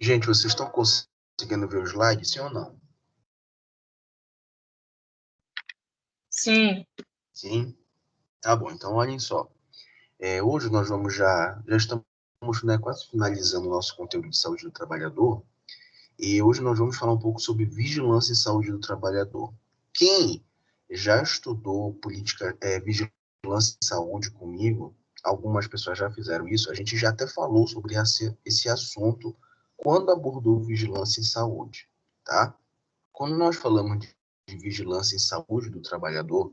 Gente, vocês estão conseguindo ver os slides, sim ou não? Sim. Sim? Tá bom, então olhem só. Hoje nós já estamos, né, quase finalizando o nosso conteúdo de saúde do trabalhador, e hoje nós vamos falar um pouco sobre vigilância em saúde do trabalhador. Quem já estudou vigilância em saúde comigo, algumas pessoas já fizeram isso, a gente já até falou sobre esse assunto quando abordou vigilância em saúde, tá? Quando nós falamos de vigilância em saúde do trabalhador,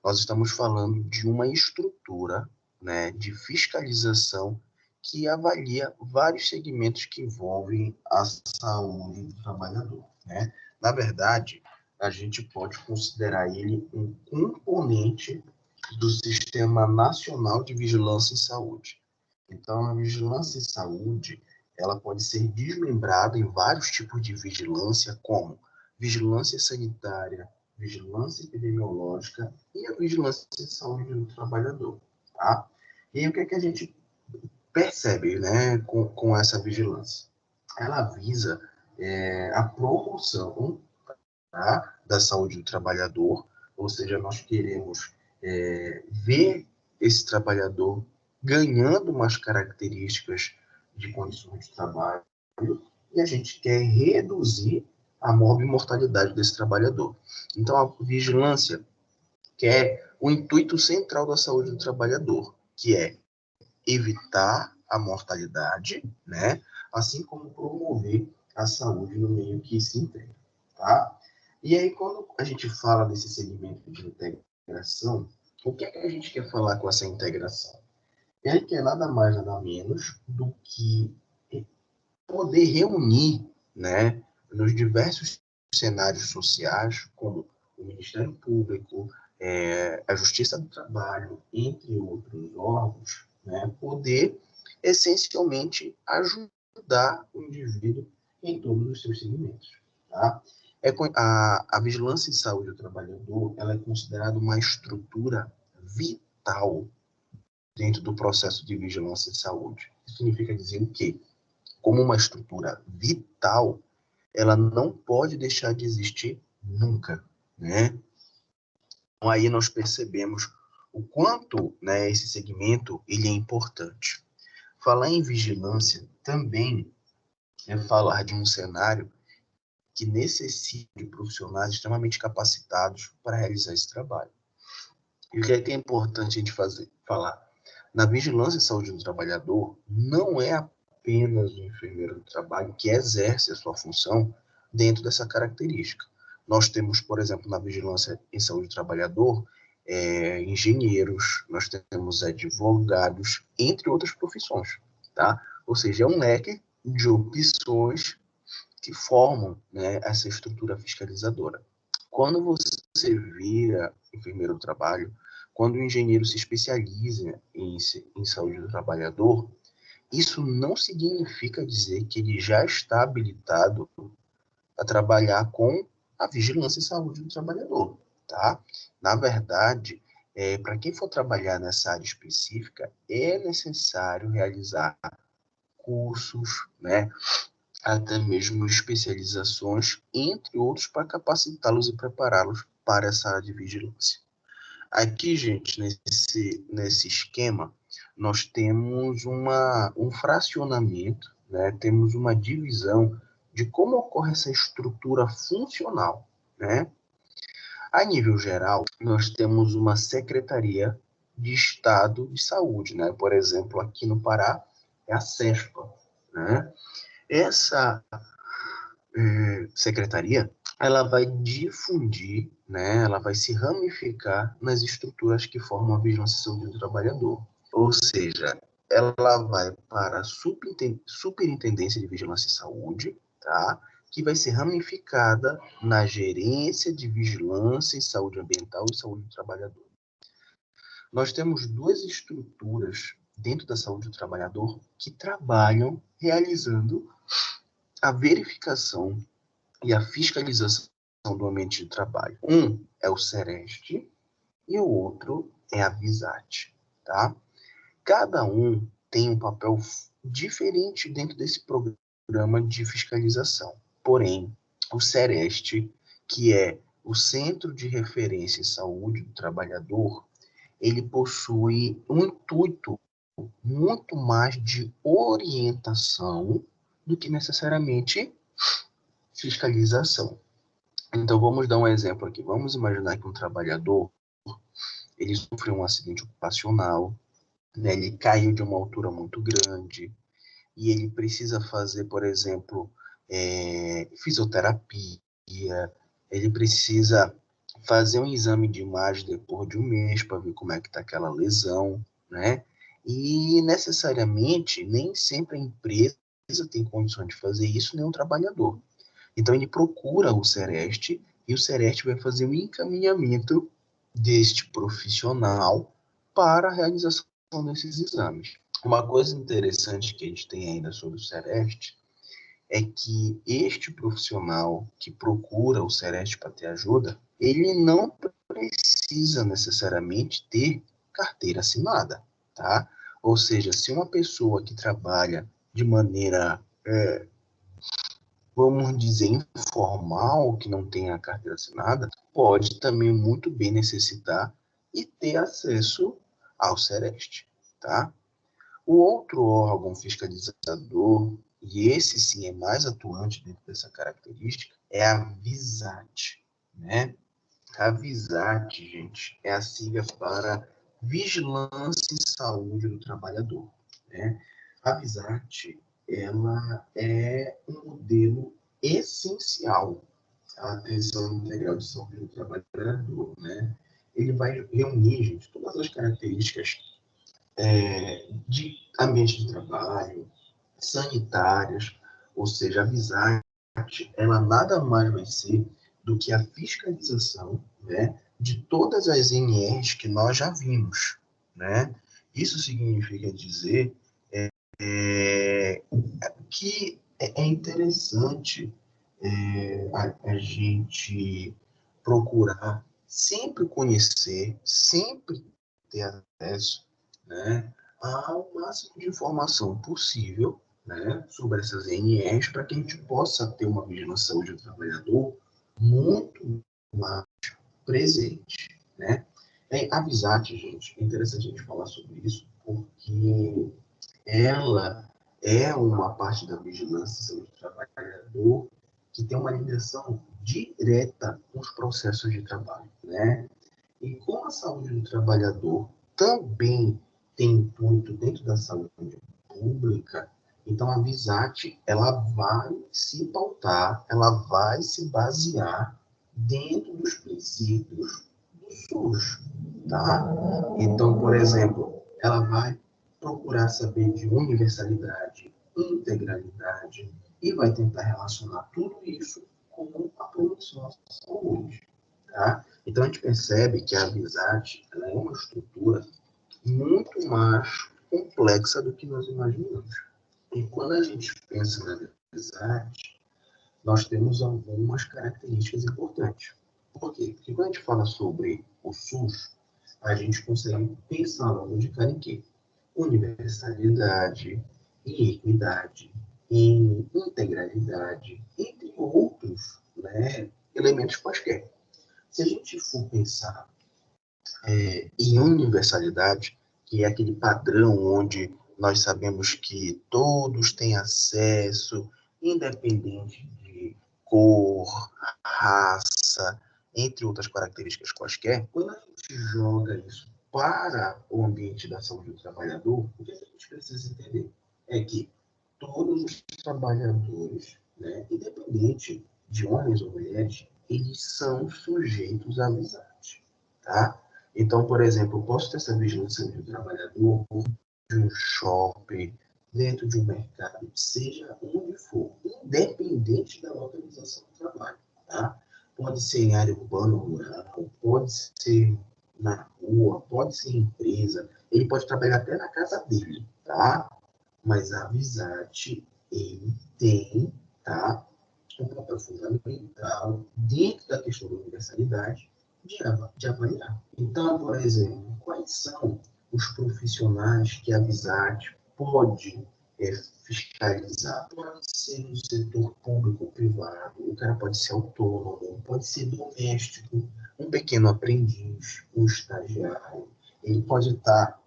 nós estamos falando de uma estrutura, né, de fiscalização que avalia vários segmentos que envolvem a saúde do trabalhador, né? Na verdade, a gente pode considerar ele um componente do Sistema Nacional de Vigilância em Saúde. Então, a vigilância em saúde, ela pode ser desmembrada em vários tipos de vigilância, como vigilância sanitária, vigilância epidemiológica e a vigilância em saúde do trabalhador, tá? E aí, o que é que a gente percebe, né, com essa vigilância? Ela visa a promoção, tá, da saúde do trabalhador, ou seja, nós queremos ver esse trabalhador ganhando umas características de condições de trabalho e a gente quer reduzir a morbimortalidade desse trabalhador. Então, a vigilância quer o intuito central da saúde do trabalhador, que é evitar a mortalidade, né? Assim como promover a saúde no meio que se integra, tá? E aí, quando a gente fala desse segmento de integração, o que é que a gente quer falar com essa integração? Ele quer nada mais, nada menos do que poder reunir, né, nos diversos cenários sociais, como o Ministério Público, a Justiça do Trabalho, entre outros órgãos, né, poder essencialmente ajudar o indivíduo em todos os seus segmentos. Tá? A vigilância em saúde do trabalhador, ela é considerada uma estrutura vital dentro do processo de vigilância em saúde. Isso significa dizer o quê? Como uma estrutura vital, ela não pode deixar de existir nunca, né? Então, aí nós percebemos o quanto, né, esse segmento ele é importante. Falar em vigilância também é falar de um cenário que necessita de profissionais extremamente capacitados para realizar esse trabalho. E o que é importante a gente falar? Na vigilância e saúde do trabalhador, não é apenas o enfermeiro do trabalho que exerce a sua função dentro dessa característica. Nós temos, por exemplo, na vigilância em saúde do trabalhador, engenheiros, nós temos advogados, entre outras profissões, tá? Ou seja, é um leque de opções que formam, né, essa estrutura fiscalizadora. Quando você vira enfermeiro do trabalho, quando o engenheiro se especializa em saúde do trabalhador, isso não significa dizer que ele já está habilitado a trabalhar com a vigilância em saúde do trabalhador, tá? Na verdade, para quem for trabalhar nessa área específica, é necessário realizar cursos, né? Até mesmo especializações, entre outros, para capacitá-los e prepará-los para essa área de vigilância. Aqui, gente, nesse esquema, nós temos um fracionamento, né? Temos uma divisão de como ocorre essa estrutura funcional, né? A nível geral, nós temos uma Secretaria de Estado de Saúde, né? Por exemplo, aqui no Pará, é a CESPA, né? Essa secretaria, ela vai difundir, né, ela vai se ramificar nas estruturas que formam a vigilância e saúde do trabalhador. Ou seja, ela vai para a Superintendência de Vigilância e Saúde, tá? Que vai ser ramificada na Gerência de Vigilância em Saúde Ambiental e Saúde do Trabalhador. Nós temos duas estruturas dentro da saúde do trabalhador que trabalham realizando a verificação e a fiscalização do ambiente de trabalho. Um é o Sereste e o outro é a Visat, tá? Cada um tem um papel diferente dentro desse programa programa de fiscalização. Porém, o SEREST, que é o Centro de Referência em Saúde do Trabalhador, ele possui um intuito muito mais de orientação do que necessariamente fiscalização. Então, vamos dar um exemplo aqui. Vamos imaginar que um trabalhador, ele sofreu um acidente ocupacional, né? Ele caiu de uma altura muito grande e ele precisa fazer, por exemplo, fisioterapia, ele precisa fazer um exame de imagem depois de um mês para ver como é que está aquela lesão, né? E necessariamente nem sempre a empresa tem condições de fazer isso, nem o trabalhador. Então ele procura o SEREST e o SEREST vai fazer o encaminhamento deste profissional para a realização desses exames. Uma coisa interessante que a gente tem ainda sobre o SEREST é que este profissional que procura o SEREST para ter ajuda, ele não precisa necessariamente ter carteira assinada, tá? Ou seja, se uma pessoa que trabalha de maneira, vamos dizer, informal, que não tenha a carteira assinada, pode também muito bem necessitar e ter acesso ao SEREST, tá? O outro órgão fiscalizador, e esse sim é mais atuante dentro dessa característica, é a VISAT, né? A VISAT, gente, é a sigla para Vigilância em Saúde do Trabalhador, né? A VISAT, ela é um modelo essencial à atenção integral de saúde do trabalhador, né? Ele vai reunir, gente, todas as características de ambiente de trabalho, sanitárias, ou seja, a VISAT, ela nada mais vai ser do que a fiscalização, né, de todas as NRs que nós já vimos, né? Isso significa dizer é, que é interessante a gente procurar sempre conhecer, sempre ter acesso, né, ao máximo de informação possível, né, sobre essas NRs para que a gente possa ter uma vigilância saúde do trabalhador muito mais presente, né? A VISAT, gente, é interessante a gente falar sobre isso porque ela é uma parte da vigilância saúde do trabalhador que tem uma ligação direta com os processos de trabalho, né? E como a saúde do trabalhador também tem intuito dentro da saúde pública, então a VISAT ela vai se pautar, ela vai se basear dentro dos princípios do SUS, tá? Então, por exemplo, ela vai procurar saber de universalidade, integralidade e vai tentar relacionar tudo isso com a promoção da saúde, tá? Então a gente percebe que a VISAT ela é uma estrutura muito mais complexa do que nós imaginamos. E quando a gente pensa na VISAT, nós temos algumas características importantes. Por quê? Porque quando a gente fala sobre o SUS, a gente consegue pensar logo de cara em quê? Universalidade, em equidade, em integralidade, entre outros, né, elementos quaisquer. Se a gente for pensar em universalidade, que é aquele padrão onde nós sabemos que todos têm acesso, independente de cor, raça, entre outras características quaisquer, quando a gente joga isso para o ambiente da saúde do trabalhador, o que a gente precisa entender é que todos os trabalhadores, né, independente de homens ou mulheres, eles são sujeitos à amizade, tá? Então, por exemplo, eu posso ter essa vigilância do trabalhador de um shopping, dentro de um mercado, seja onde for, independente da localização do trabalho, tá? Pode ser em área urbana ou rural, pode ser na rua, pode ser em empresa, ele pode trabalhar até na casa dele, tá? Mas a VISAT, ele tem, tá, um papel fundamental dentro da questão da universalidade de avaliar. Então, por exemplo, quais são os profissionais que a VISAT pode fiscalizar. Pode ser no setor público ou privado, o cara pode ser autônomo, pode ser doméstico, um pequeno aprendiz, um estagiário, ele pode estar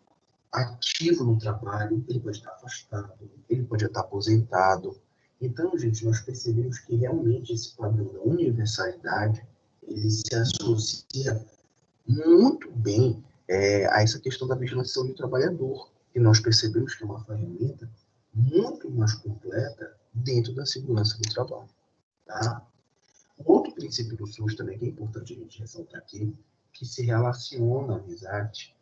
ativo no trabalho, ele pode estar afastado, ele pode estar aposentado. Então, gente, nós percebemos que realmente esse padrão da universalidade, ele se associa muito bem a essa questão da vigilância do trabalhador, que nós percebemos que é uma ferramenta muito mais completa dentro da segurança do trabalho. Tá? Outro princípio do SUS também que é importante a gente ressaltar aqui, que se relaciona à amizade,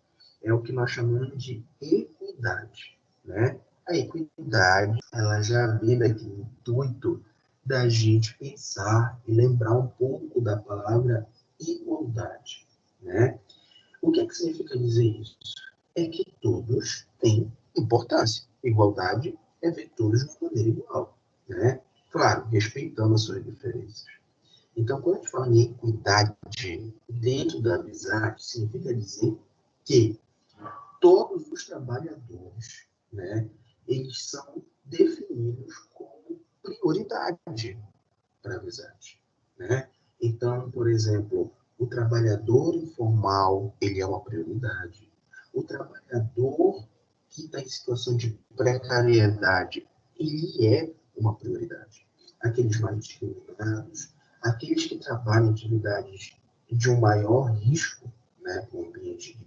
é o que nós chamamos de equidade. Né? A equidade, ela já vem daquele intuito da gente pensar e lembrar um pouco da palavra igualdade. Né? O que significa dizer isso? É que todos têm importância. Igualdade é ver todos de maneira igual. Né? Claro, respeitando as suas diferenças. Então, quando a gente fala em equidade dentro da amizade, significa dizer que todos os trabalhadores, né, eles são definidos como prioridade para a amizade. Né? Então, por exemplo, o trabalhador informal, ele é uma prioridade. O trabalhador que está em situação de precariedade, ele é uma prioridade. Aqueles mais discriminados, aqueles que trabalham em atividades de um maior risco, né, para o ambiente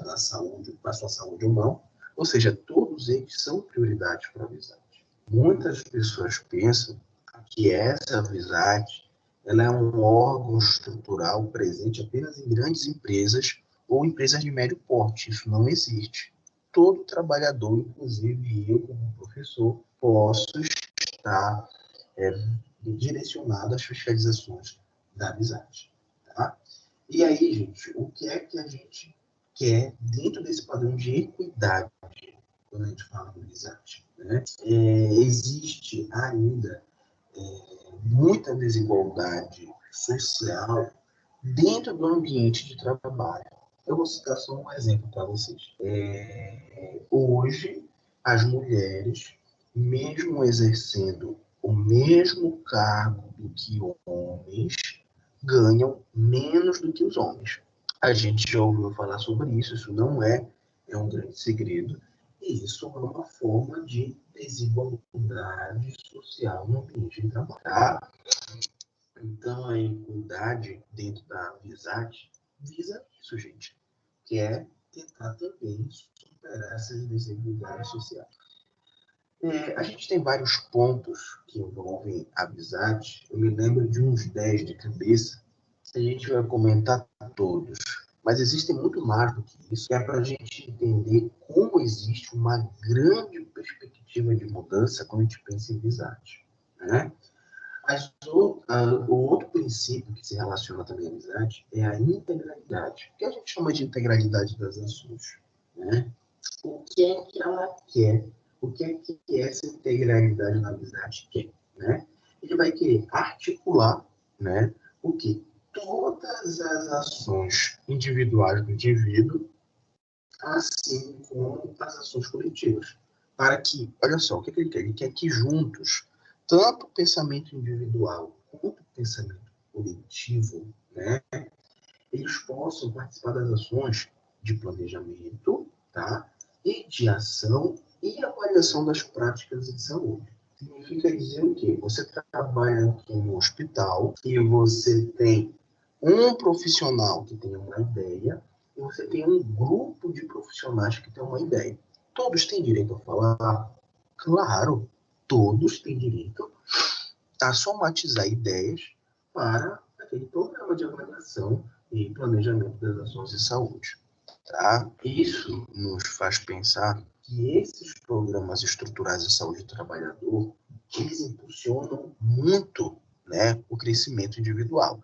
da saúde, para a sua saúde ou não, ou seja, todos eles são prioridades para a amizade. Muitas pessoas pensam que essa amizade ela é um órgão estrutural presente apenas em grandes empresas ou empresas de médio porte. Isso não existe. Todo trabalhador, inclusive eu como professor, posso estar direcionado às fiscalizações da amizade. Tá? E aí, gente, o que é que a gente quer dentro desse padrão de equidade quando a gente fala de amizade? Né? Existe ainda muita desigualdade social dentro do ambiente de trabalho. Eu vou citar só um exemplo para vocês. Hoje, as mulheres, mesmo exercendo o mesmo cargo do que homens, ganham menos do que os homens. A gente já ouviu falar sobre isso não é um grande segredo, e isso é uma forma de desigualdade social no ambiente de trabalho. Tá? Então, a equidade dentro da amizade visa isso, gente, que é tentar também superar essas desigualdades sociais. A gente tem vários pontos que envolvem a amizade. Eu me lembro de uns 10 de cabeça. A gente vai comentar todos. Mas existem muito mais do que isso, que é para a gente entender como existe uma grande perspectiva de mudança quando a gente pensa em amizade. Né? O outro princípio que se relaciona também à amizade é a integralidade. O que a gente chama de integralidade das ações? Né? O que é que ela quer? O que é que essa integralidade na amizade quer? Né? Ele vai querer articular, né, o que? Todas as ações individuais do indivíduo, assim como as ações coletivas. Para que, olha só, o que ele quer? Ele quer que juntos, tanto o pensamento individual quanto o pensamento coletivo, né, eles possam participar das ações de planejamento, tá? E de ação e avaliação das práticas de saúde. Significa dizer o quê? Você trabalha aqui no hospital e você tem um profissional que tem uma ideia e você tem um grupo de profissionais que tem uma ideia. Todos têm direito a falar? Claro, todos têm direito a somatizar ideias para aquele programa de avaliação e planejamento das ações de saúde. Tá? Isso nos faz pensar que esses programas estruturais de saúde do trabalhador, eles impulsionam muito, né, o crescimento individual.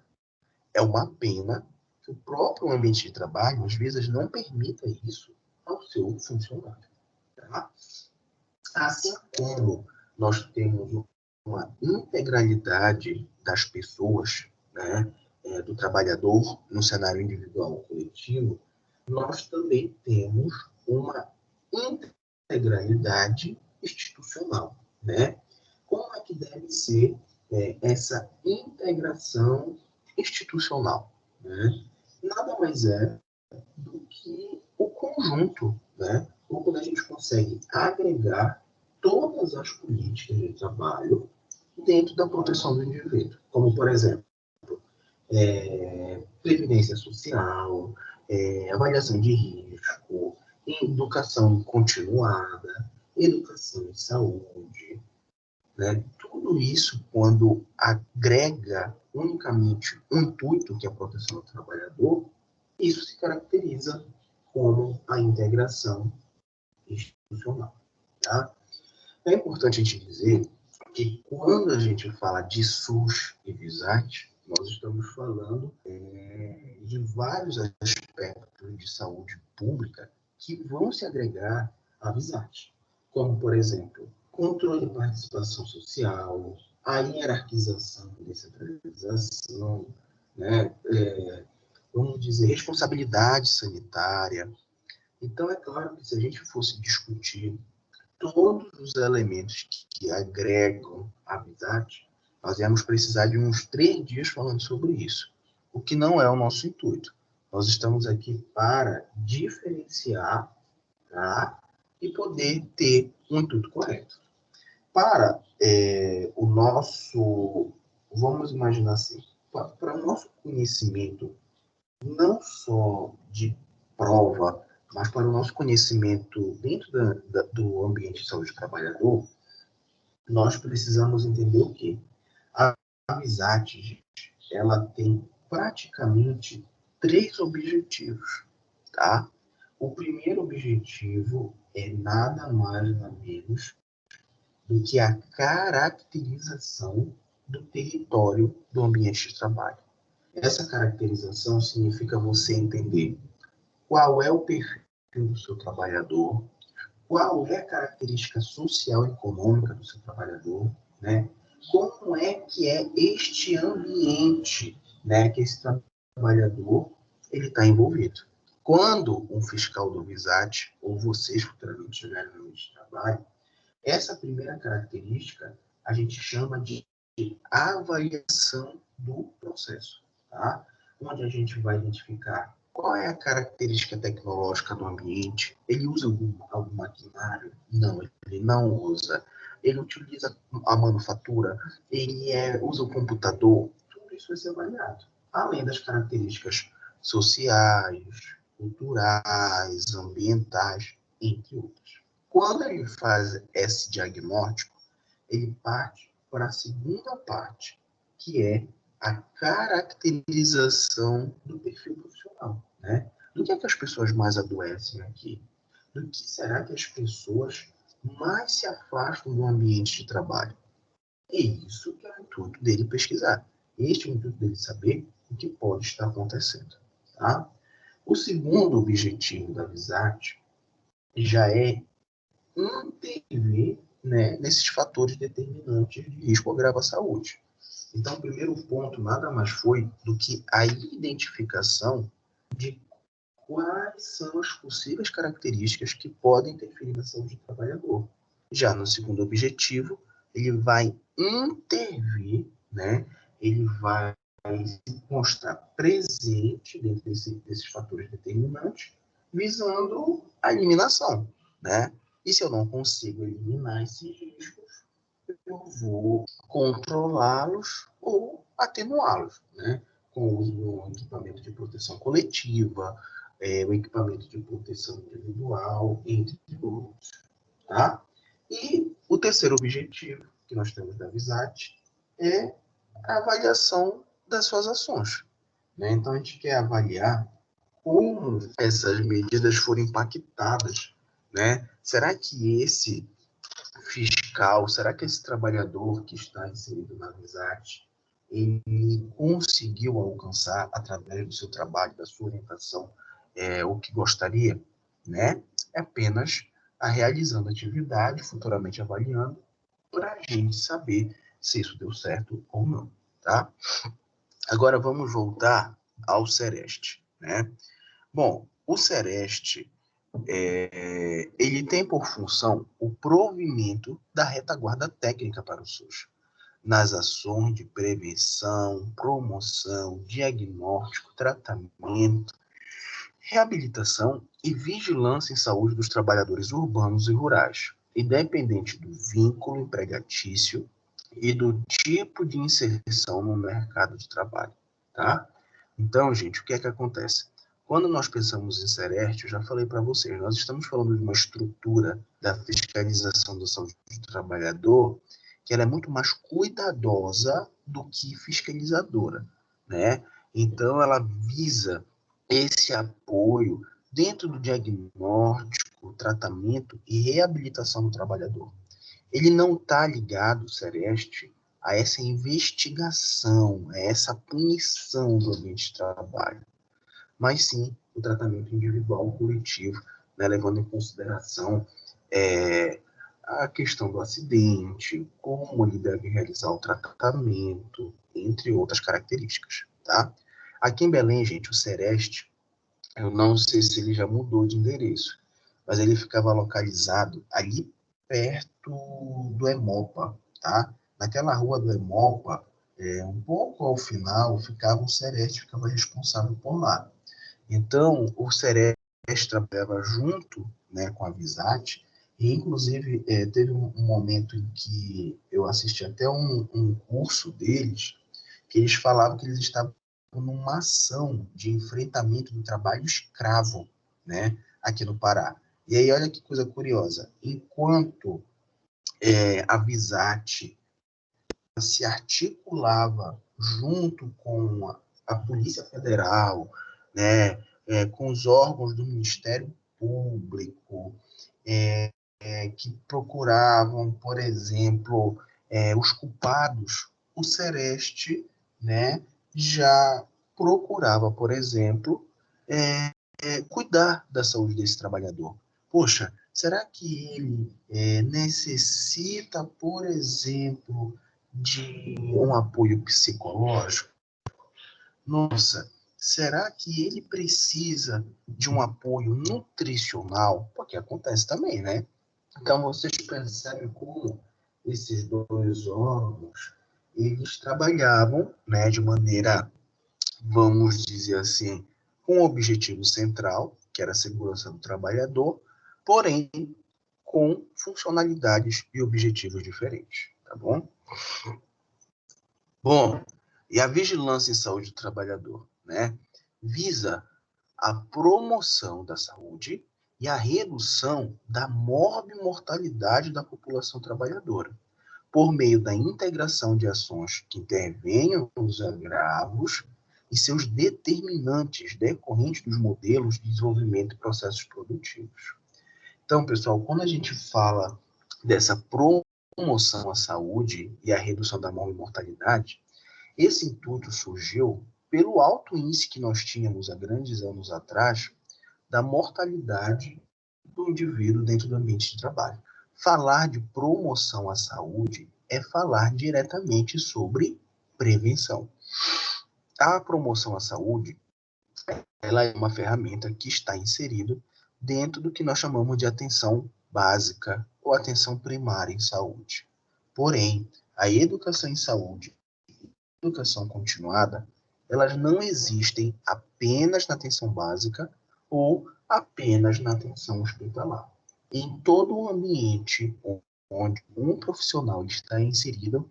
É uma pena que o próprio ambiente de trabalho, às vezes, não permita isso ao seu funcionário. Tá? Assim como nós temos uma integralidade das pessoas, né, do trabalhador no cenário individual ou coletivo, nós também temos uma integralidade institucional, né? Como é que deve ser essa integração institucional, né? Nada mais é do que o conjunto, né? Ou quando a gente consegue agregar todas as políticas de trabalho dentro da proteção do indivíduo, como, por exemplo, previdência social, avaliação de risco, educação continuada, educação e saúde, né? Tudo isso, quando agrega unicamente um intuito, que é a proteção do trabalhador, isso se caracteriza como a integração institucional. Tá? É importante a gente dizer que quando a gente fala de SUS e VISAT, nós estamos falando de vários aspectos de saúde pública que vão se agregar à VISAT, como, por exemplo, controle de participação social, a hierarquização e descentralização, né? Vamos dizer, responsabilidade sanitária. Então, é claro que se a gente fosse discutir todos os elementos que agregam a VISAT, nós íamos precisar de uns 3 dias falando sobre isso, o que não é o nosso intuito. Nós estamos aqui para diferenciar, tá? E poder ter um intuito correto. Para o nosso, vamos imaginar assim, para o nosso conhecimento, não só de prova, mas para o nosso conhecimento dentro do ambiente de saúde do trabalhador, nós precisamos entender o quê? A VISAT, gente, ela tem praticamente 3 objetivos, tá? O primeiro objetivo é nada mais nada menos do que a caracterização do território do ambiente de trabalho. Essa caracterização significa você entender qual é o perfil do seu trabalhador, qual é a característica social e econômica do seu trabalhador, né? Como é que é este ambiente, né, que esse trabalhador ele está envolvido. Quando um fiscal do VISAT, ou vocês futuramente chegarem no ambiente de trabalho, essa primeira característica a gente chama de avaliação do processo, tá? Onde a gente vai identificar qual é a característica tecnológica do ambiente. Ele usa algum maquinário? Não, ele não usa. Ele utiliza a manufatura? Ele usa o computador? Tudo isso vai ser avaliado. Além das características sociais, culturais, ambientais, entre outras. Quando ele faz esse diagnóstico, ele parte para a segunda parte, que é a caracterização do perfil profissional, né? Do que é que as pessoas mais adoecem aqui? Do que será que as pessoas mais se afastam do ambiente de trabalho? É isso que é o intuito dele pesquisar. Este é o intuito dele saber o que pode estar acontecendo, tá? O segundo objetivo da VISAT já é intervir, né, nesses fatores determinantes de risco agrava a saúde. Então, o primeiro ponto nada mais foi do que a identificação de quais são as possíveis características que podem interferir na saúde do trabalhador. Já no segundo objetivo, ele vai intervir, né, ele vai se mostrar presente dentro desses fatores determinantes, visando a eliminação, né? E se eu não consigo eliminar esses riscos, eu vou controlá-los ou atenuá-los, né? Com o uso do equipamento de proteção coletiva, o equipamento de proteção individual, entre outros, tá? E o terceiro objetivo que nós temos da VISAT é a avaliação das suas ações, né? Então, a gente quer avaliar como essas medidas foram impactadas, né? Será que esse fiscal, será que esse trabalhador que está inserido na VISAT, ele conseguiu alcançar, através do seu trabalho, da sua orientação, o que gostaria, né? É apenas a realizando a atividade, futuramente avaliando, para a gente saber se isso deu certo ou não, tá? Agora vamos voltar ao Sereste, né? Bom, o Sereste, ele tem por função o o provimento da retaguarda técnica para o SUS, nas ações de prevenção, promoção, diagnóstico, tratamento, reabilitação e vigilância em saúde dos trabalhadores urbanos e rurais, independente do vínculo empregatício e do tipo de inserção no mercado de trabalho, tá? Então, gente, o que é que acontece? Quando nós pensamos em Sereste, eu já falei para vocês, nós estamos falando de uma estrutura da fiscalização da saúde do trabalhador que ela é muito mais cuidadosa do que fiscalizadora, né? Então, ela visa esse apoio dentro do diagnóstico, tratamento e reabilitação do trabalhador. Ele não está ligado, Sereste, a essa investigação, a essa punição do ambiente de trabalho, mas sim o tratamento individual, coletivo, né, levando em consideração a questão do acidente, como ele deve realizar o tratamento, entre outras características, tá? Aqui em Belém, gente, o Sereste, eu não sei se ele já mudou de endereço, mas ele ficava localizado ali perto do Hemopa, tá? Naquela rua do Hemopa, um pouco ao final, ficava o Sereste, ficava responsável por lá. Então, o Sereste trabalhava junto, né, com a Visat, e inclusive teve um momento em que eu assisti até um curso deles, que eles falavam que eles estavam numa ação de enfrentamento do trabalho escravo, né, aqui no Pará. E aí, olha que coisa curiosa, enquanto a Visat se articulava junto com a Polícia Federal, né, com os órgãos do Ministério Público, que procuravam, por exemplo, os culpados, o Sereste, né, já procurava, por exemplo, cuidar da saúde desse trabalhador. Poxa, será que ele necessita, por exemplo, de um apoio psicológico? Nossa, será que ele precisa de um apoio nutricional? Porque acontece também, né? Então, vocês percebem como esses dois órgãos, eles trabalhavam, né, de maneira, vamos dizer assim, com um objetivo central, que era a segurança do trabalhador, porém com funcionalidades e objetivos diferentes, tá bom? Bom, e a vigilância em saúde do trabalhador, né, visa a promoção da saúde e a redução da morbimortalidade da população trabalhadora, por meio da integração de ações que intervenham nos agravos e seus determinantes decorrentes dos modelos de desenvolvimento e processos produtivos. Então, pessoal, quando a gente fala dessa promoção à saúde e à redução da morbimortalidade, esse intuito surgiu pelo alto índice que nós tínhamos há grandes anos atrás da mortalidade do indivíduo dentro do ambiente de trabalho. Falar de promoção à saúde é falar diretamente sobre prevenção. A promoção à saúde, ela é uma ferramenta que está inserida dentro do que nós chamamos de atenção básica ou atenção primária em saúde. Porém, a educação em saúde e a educação continuada, elas não existem apenas na atenção básica ou apenas na atenção hospitalar. Em todo o ambiente onde um profissional está inserido,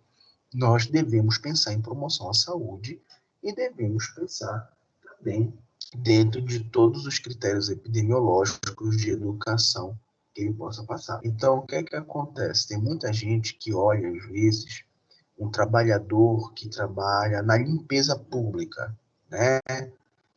nós devemos pensar em promoção à saúde e devemos pensar também dentro de todos os critérios epidemiológicos de educação que ele possa passar. Então, o que é que acontece? Tem muita gente que olha, às vezes, um trabalhador que trabalha na limpeza pública, né?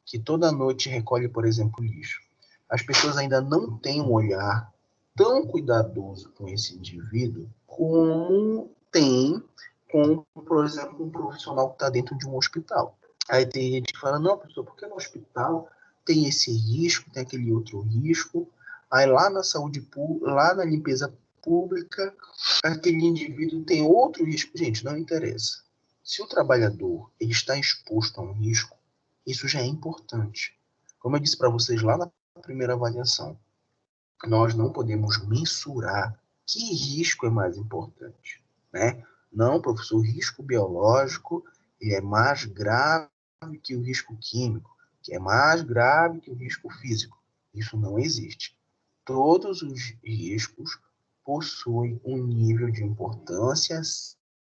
Que toda noite recolhe, por exemplo, lixo. As pessoas ainda não têm um olhar tão cuidadoso com esse indivíduo como tem com, por exemplo, um profissional que está dentro de um hospital. Aí tem gente que fala, não, professor, porque no hospital tem esse risco, tem aquele outro risco. Aí lá na saúde pública, lá na limpeza pública, aquele indivíduo tem outro risco. Gente, não interessa. Se o trabalhador ele está exposto a um risco, isso já é importante. Como eu disse para vocês lá na primeira avaliação, nós não podemos mensurar que risco é mais importante, né? Não, professor, o risco biológico é mais grave que o risco químico, que é mais grave que o risco físico. Isso não existe. Todos os riscos possuem um nível de importância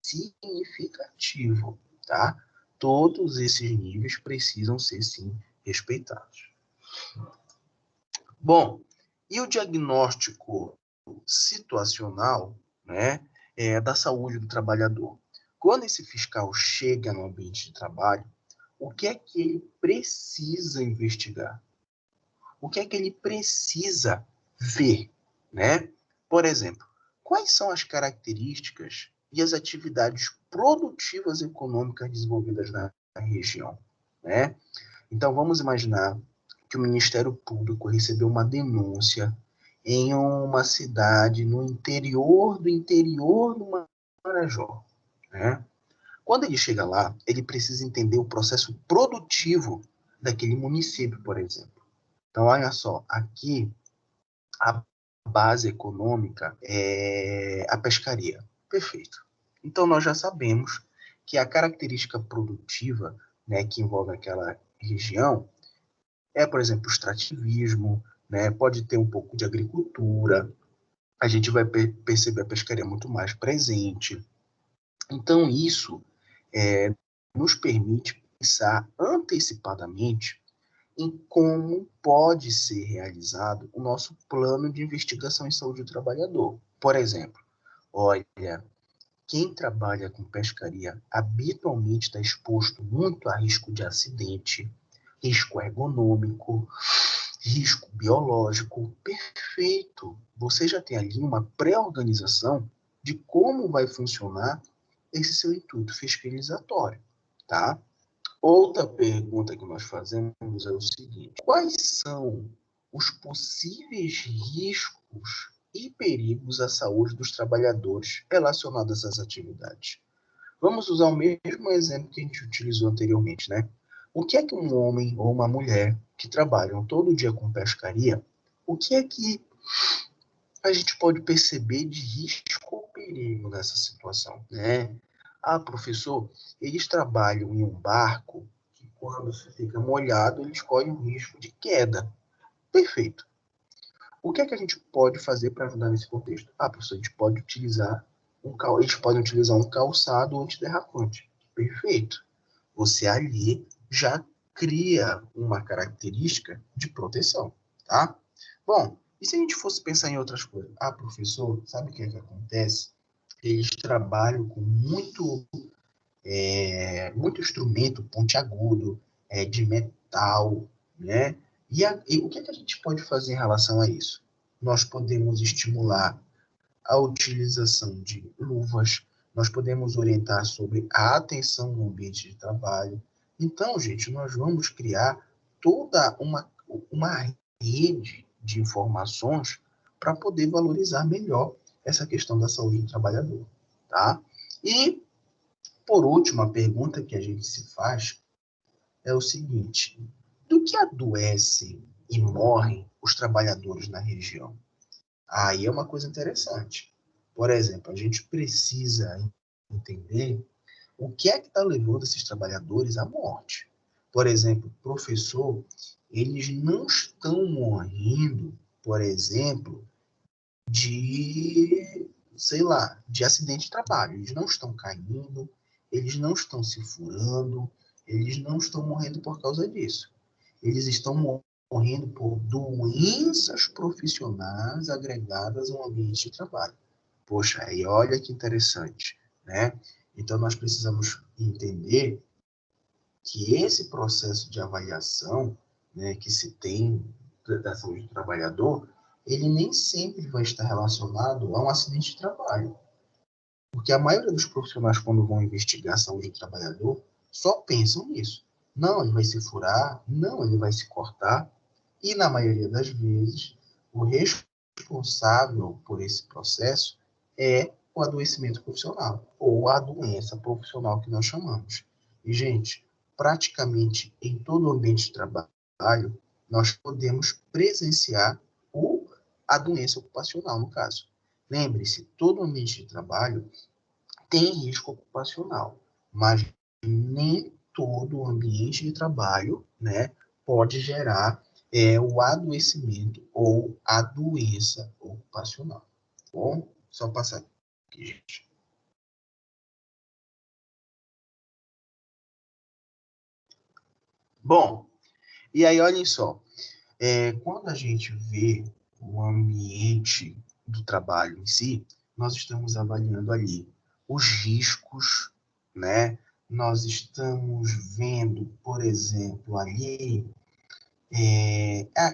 significativo, tá? Todos esses níveis precisam ser, sim, respeitados. Bom, e o diagnóstico situacional, né, da saúde do trabalhador? Quando esse fiscal chega no ambiente de trabalho, o que é que ele precisa investigar? O que é que ele precisa ver, né? Por exemplo, quais são as características e as atividades produtivas econômicas desenvolvidas na região, né? Então, vamos imaginar que o Ministério Público recebeu uma denúncia em uma cidade no interior do Marajó, né? Quando ele chega lá, ele precisa entender o processo produtivo daquele município, por exemplo. Então, olha só, aqui a base econômica é a pescaria. Perfeito. Então, nós já sabemos que a característica produtiva, né, que envolve aquela região é, por exemplo, o extrativismo, né, pode ter um pouco de agricultura, a gente vai perceber a pescaria muito mais presente. Então, isso nos permite pensar antecipadamente em como pode ser realizado o nosso plano de investigação em saúde do trabalhador. Por exemplo, olha, quem trabalha com pescaria habitualmente está exposto muito a risco de acidente, risco ergonômico, risco biológico. Perfeito! Você já tem ali uma pré-organização de como vai funcionar esse seu intuito fiscalizatório, tá? Outra pergunta que nós fazemos é o seguinte: quais são os possíveis riscos e perigos à saúde dos trabalhadores relacionados às atividades? Vamos usar o mesmo exemplo que a gente utilizou anteriormente, né? O que é que um homem ou uma mulher que trabalham todo dia com pescaria, o que é que a gente pode perceber de risco ou perigo nessa situação, né? Ah, professor, eles trabalham em um barco que quando fica molhado, eles correm um risco de queda. Perfeito. O que é que a gente pode fazer para ajudar nesse contexto? Ah, professor, a gente pode utilizar eles podem utilizar um calçado antiderrapante. Perfeito. Você ali já cria uma característica de proteção, tá? Bom, e se a gente fosse pensar em outras coisas? Ah, professor, sabe o que é que acontece? Eles trabalham com muito instrumento pontiagudo, de metal, né? E o que é que a gente pode fazer em relação a isso? Nós podemos estimular a utilização de luvas, nós podemos orientar sobre a atenção no ambiente de trabalho. Então, gente, nós vamos criar toda uma rede de informações para poder valorizar melhor essa questão da saúde do trabalhador, tá? E, por último, a pergunta que a gente se faz é o seguinte: do que adoecem e morrem os trabalhadores na região? Aí é uma coisa interessante. Por exemplo, a gente precisa entender o que é que está levando esses trabalhadores à morte. Por exemplo, professor, eles não estão morrendo, por exemplo, de, sei lá, de acidente de trabalho. Eles não estão caindo, eles não estão se furando, eles não estão morrendo por causa disso. Eles estão morrendo por doenças profissionais agregadas ao ambiente de trabalho. Poxa, aí olha que interessante, né? Então, nós precisamos entender que esse processo de avaliação, né, que se tem da saúde do trabalhador, ele nem sempre vai estar relacionado a um acidente de trabalho. Porque a maioria dos profissionais, quando vão investigar a saúde do trabalhador, só pensam nisso. Não, ele vai se furar, não, ele vai se cortar. E, na maioria das vezes, o responsável por esse processo é o adoecimento profissional, ou a doença profissional que nós chamamos. E, gente, praticamente em todo o ambiente de trabalho, nós podemos presenciar a doença ocupacional, no caso. Lembre-se, todo ambiente de trabalho tem risco ocupacional, mas nem todo ambiente de trabalho, né, pode gerar o adoecimento ou a doença ocupacional. Bom, só passar aqui, gente. Bom, e aí olhem só, quando a gente vê o ambiente do trabalho em si, nós estamos avaliando ali os riscos, né? Nós estamos vendo, por exemplo, ali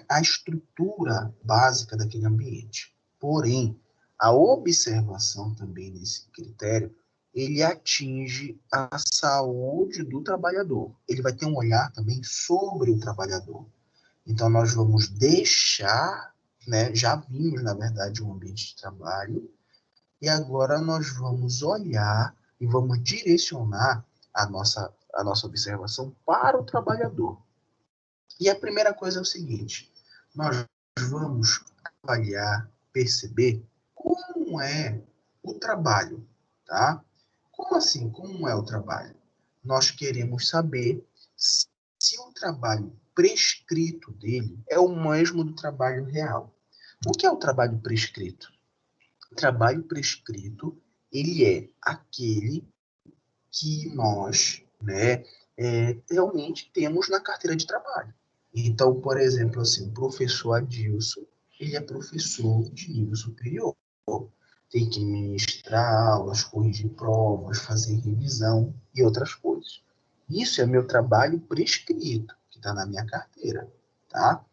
a estrutura básica daquele ambiente. Porém, a observação também desse critério, ele atinge a saúde do trabalhador. Ele vai ter um olhar também sobre o trabalhador. Então, nós vamos deixar, né, já vimos, na verdade, um ambiente de trabalho, e agora nós vamos olhar e vamos direcionar a nossa observação para o trabalhador. E a primeira coisa é o seguinte: nós vamos avaliar, perceber como é o trabalho, tá? Como assim? Como é o trabalho? Nós queremos saber se o trabalho prescrito dele é o mesmo do trabalho real. O que é o trabalho prescrito? O trabalho prescrito, ele é aquele que nós, né, realmente temos na carteira de trabalho. Então, por exemplo, assim, o professor Adilson, ele é professor de nível superior. Tem que ministrar aulas, corrigir provas, fazer revisão e outras coisas. Isso é meu trabalho prescrito, que está na minha carteira, tá?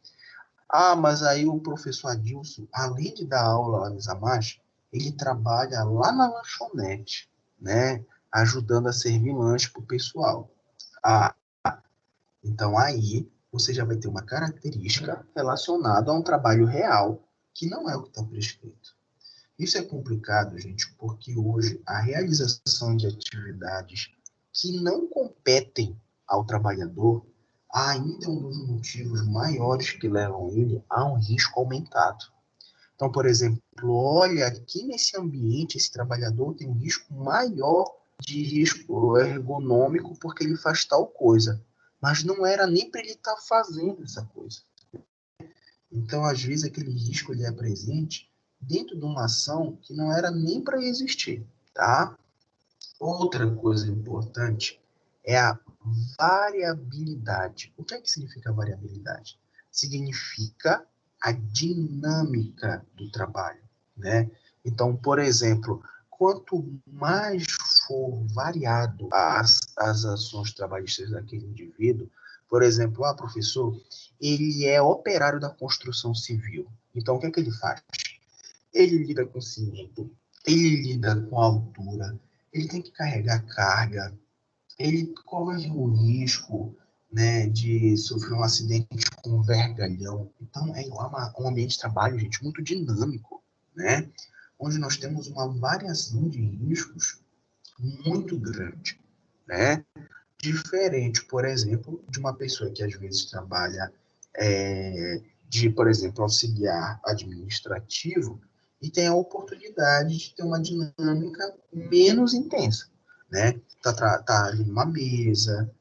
Ah, mas aí o professor Adilson, além de dar aula lá no Zamacho, ele trabalha lá na lanchonete, né? Ajudando a servir lanche para o pessoal. Ah, então aí você já vai ter uma característica relacionada a um trabalho real, que não é o que está prescrito. Isso é complicado, gente, porque hoje a realização de atividades que não competem ao trabalhador ainda é um dos motivos maiores que levam ele a um risco aumentado. Então, por exemplo, olha, aqui nesse ambiente, esse trabalhador tem um risco maior de risco ergonômico porque ele faz tal coisa. Mas não era nem para ele estar fazendo essa coisa. Então, às vezes, aquele risco ele é presente dentro de uma ação que não era nem para existir, tá? Outra coisa importante é a variabilidade. O que é que significa variabilidade? Significa a dinâmica do trabalho, né? Então, por exemplo, quanto mais for variado as ações trabalhistas daquele indivíduo, por exemplo, professor, ele é operário da construção civil. Então, o que é que ele faz? Ele lida com cimento, ele lida com altura, ele tem que carregar carga, ele corre o risco, né, de sofrer um acidente com um vergalhão. Então, é um ambiente de trabalho, gente, muito dinâmico, né, onde nós temos uma variação de riscos muito grande, né, diferente, por exemplo, de uma pessoa que às vezes trabalha por exemplo, auxiliar administrativo e tem a oportunidade de ter uma dinâmica menos intensa, né? Tá ali numa mesa,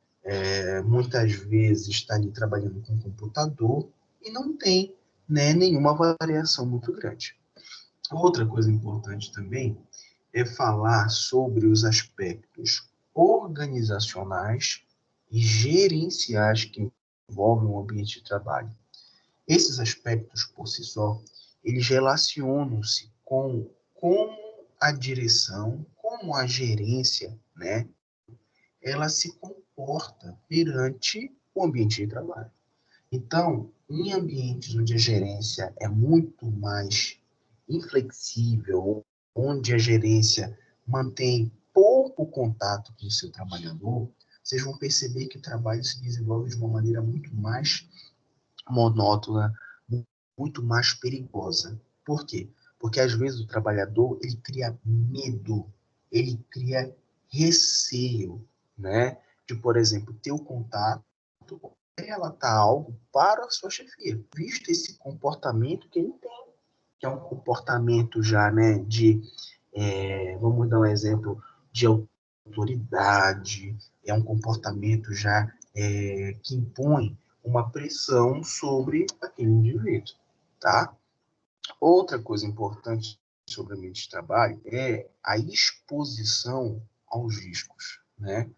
muitas vezes está ali trabalhando com computador e não tem, né, nenhuma variação muito grande. Outra coisa importante também é falar sobre os aspectos organizacionais e gerenciais que envolvem o ambiente de trabalho. Esses aspectos, por si só, eles relacionam-se com como a direção, como a gerência, né, ela se comporta perante o ambiente de trabalho. Então, em ambientes onde a gerência é muito mais inflexível, onde a gerência mantém pouco contato com o seu trabalhador, vocês vão perceber que o trabalho se desenvolve de uma maneira muito mais monótona, muito mais perigosa. Por quê? Porque às vezes o trabalhador ele cria medo, ele cria receio, né? De, por exemplo, ter o contato, relatar algo para a sua chefia, visto esse comportamento que ele tem. que é um comportamento já, né, vamos dar um exemplo, de autoridade, é um comportamento já que impõe uma pressão sobre aquele indivíduo, tá? Outra coisa importante sobre o ambiente de trabalho é a exposição aos riscos, né?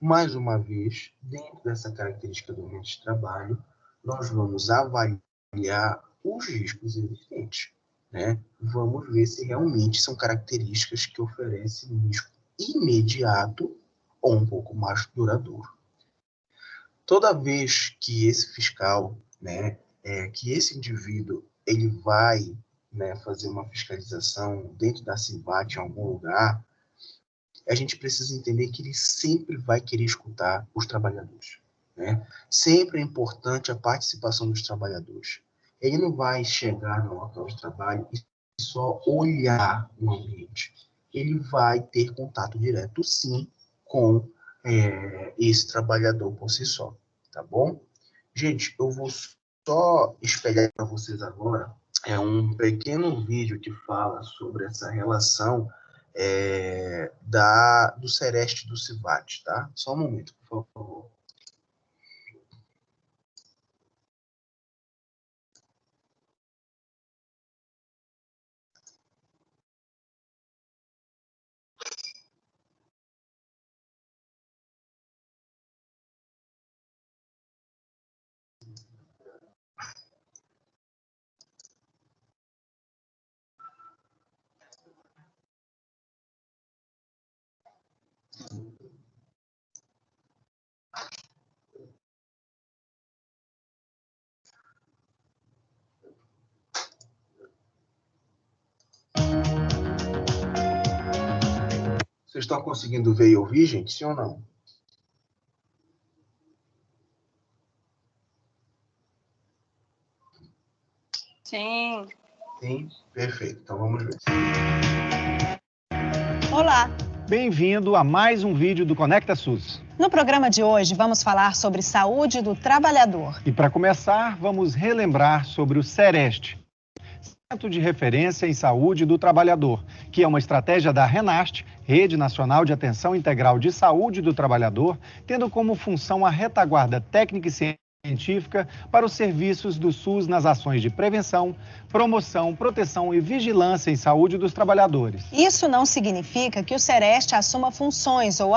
Mais uma vez, dentro dessa característica do ambiente de trabalho, nós vamos avaliar os riscos existentes, né? Vamos ver se realmente são características que oferecem um risco imediato ou um pouco mais duradouro. Toda vez que esse fiscal, né, que esse indivíduo, ele vai, né, fazer uma fiscalização dentro da CIVAT em algum lugar, a gente precisa entender que ele sempre vai querer escutar os trabalhadores, né? Sempre é importante a participação dos trabalhadores. Ele não vai chegar no local de trabalho e só olhar o ambiente. Ele vai ter contato direto, sim, com esse trabalhador por si só, tá bom? Gente, eu vou só espelhar para vocês agora um pequeno vídeo que fala sobre essa relação do Sereste do CIVAT, tá? Só um momento, por favor. Vocês estão conseguindo ver e ouvir, gente? Sim ou não? Sim. Sim? Perfeito. Então vamos ver. Olá! Bem-vindo a mais um vídeo do Conecta SUS. No programa de hoje, vamos falar sobre saúde do trabalhador. E para começar, vamos relembrar sobre o Sereste, Centro de Referência em Saúde do Trabalhador, que é uma estratégia da RENAST, Rede Nacional de Atenção Integral de Saúde do Trabalhador, tendo como função a retaguarda técnica e científica para os serviços do SUS nas ações de prevenção, promoção, proteção e vigilância em saúde dos trabalhadores. Isso não significa que o Sereste assuma funções ou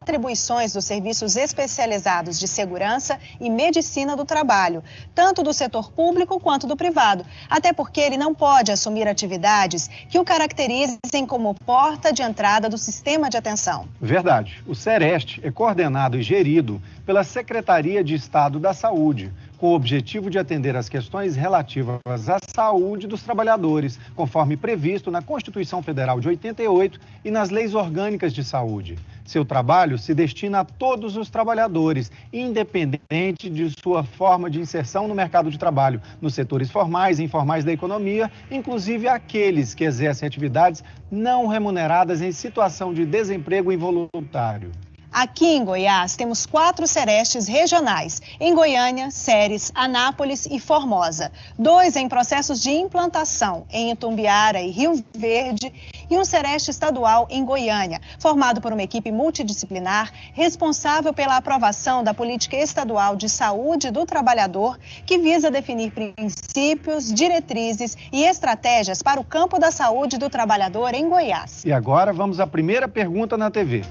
atribuições dos serviços especializados de segurança e medicina do trabalho, tanto do setor público quanto do privado, até porque ele não pode assumir atividades que o caracterizem como porta de entrada do sistema de atenção. Verdade. O Sereste é coordenado e gerido pela Secretaria de Estado da Saúde, com o objetivo de atender às questões relativas à saúde dos trabalhadores, conforme previsto na Constituição Federal de 88 e nas leis orgânicas de saúde. Seu trabalho se destina a todos os trabalhadores, independente de sua forma de inserção no mercado de trabalho, nos setores formais e informais da economia, inclusive aqueles que exercem atividades não remuneradas em situação de desemprego involuntário. Aqui em Goiás, temos 4 Serestes regionais, em Goiânia, Ceres, Anápolis e Formosa. 2 em processos de implantação, em Itumbiara e Rio Verde, e um Sereste estadual em Goiânia, formado por uma equipe multidisciplinar responsável pela aprovação da Política Estadual de Saúde do Trabalhador, que visa definir princípios, diretrizes e estratégias para o campo da saúde do trabalhador em Goiás. E agora vamos à primeira pergunta na TV.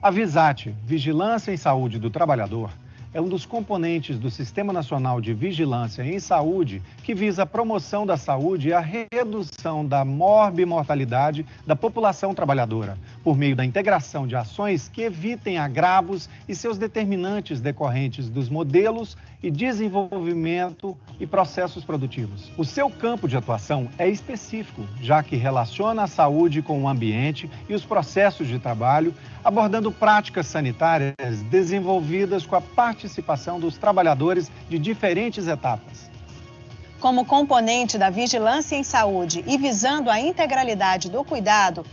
A VISAT, Vigilância em Saúde do Trabalhador, é um dos componentes do Sistema Nacional de Vigilância em Saúde que visa a promoção da saúde e a redução da morbimortalidade da população trabalhadora, por meio da integração de ações que evitem agravos e seus determinantes decorrentes dos modelos e desenvolvimento e processos produtivos. O seu campo de atuação é específico, já que relaciona a saúde com o ambiente e os processos de trabalho, abordando práticas sanitárias desenvolvidas com a participação dos trabalhadores de diferentes etapas. Como componente da vigilância em saúde e visando a integralidade do cuidado,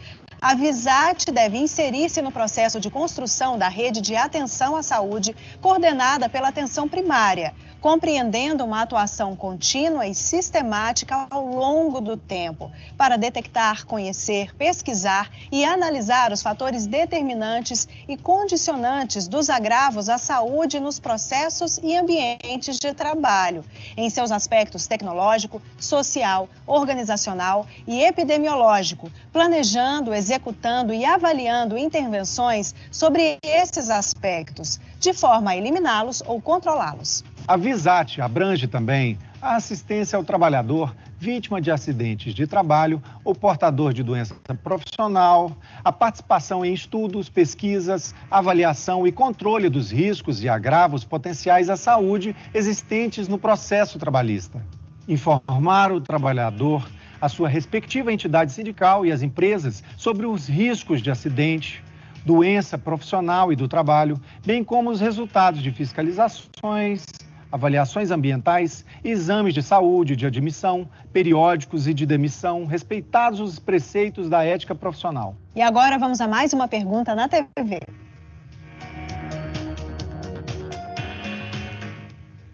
a VISAT deve inserir-se no processo de construção da rede de atenção à saúde coordenada pela atenção primária, compreendendo uma atuação contínua e sistemática ao longo do tempo, para detectar, conhecer, pesquisar e analisar os fatores determinantes e condicionantes dos agravos à saúde nos processos e ambientes de trabalho, em seus aspectos tecnológico, social, organizacional e epidemiológico, planejando, executando e avaliando intervenções sobre esses aspectos, de forma a eliminá-los ou controlá-los. A VISAT abrange também a assistência ao trabalhador vítima de acidentes de trabalho ou portador de doença profissional, a participação em estudos, pesquisas, avaliação e controle dos riscos e agravos potenciais à saúde existentes no processo trabalhista. Informar o trabalhador, a sua respectiva entidade sindical e as empresas sobre os riscos de acidente, doença profissional e do trabalho, bem como os resultados de fiscalizações, avaliações ambientais, exames de saúde, de admissão, periódicos e de demissão, respeitados os preceitos da ética profissional. E agora vamos a mais uma pergunta na TV.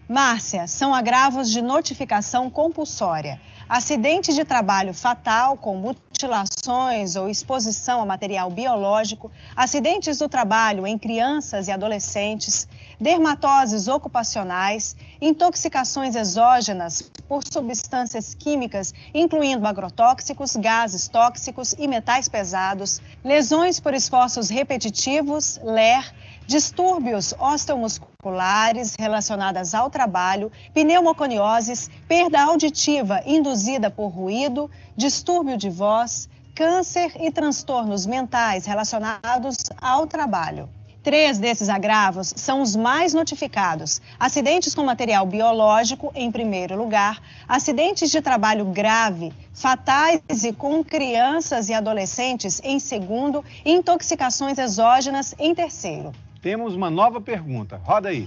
Márcia, são agravos de notificação compulsória. Acidente de trabalho fatal com mutilações ou exposição a material biológico, acidentes do trabalho em crianças e adolescentes, dermatoses ocupacionais, intoxicações exógenas por substâncias químicas, incluindo agrotóxicos, gases tóxicos e metais pesados, lesões por esforços repetitivos, LER, distúrbios osteomusculares relacionadas ao trabalho, pneumoconioses, perda auditiva induzida por ruído, distúrbio de voz, câncer e transtornos mentais relacionados ao trabalho. 3 desses agravos são os mais notificados: acidentes com material biológico, em primeiro lugar, acidentes de trabalho grave, fatais e com crianças e adolescentes, em segundo, e intoxicações exógenas, em terceiro. Temos uma nova pergunta. Roda aí.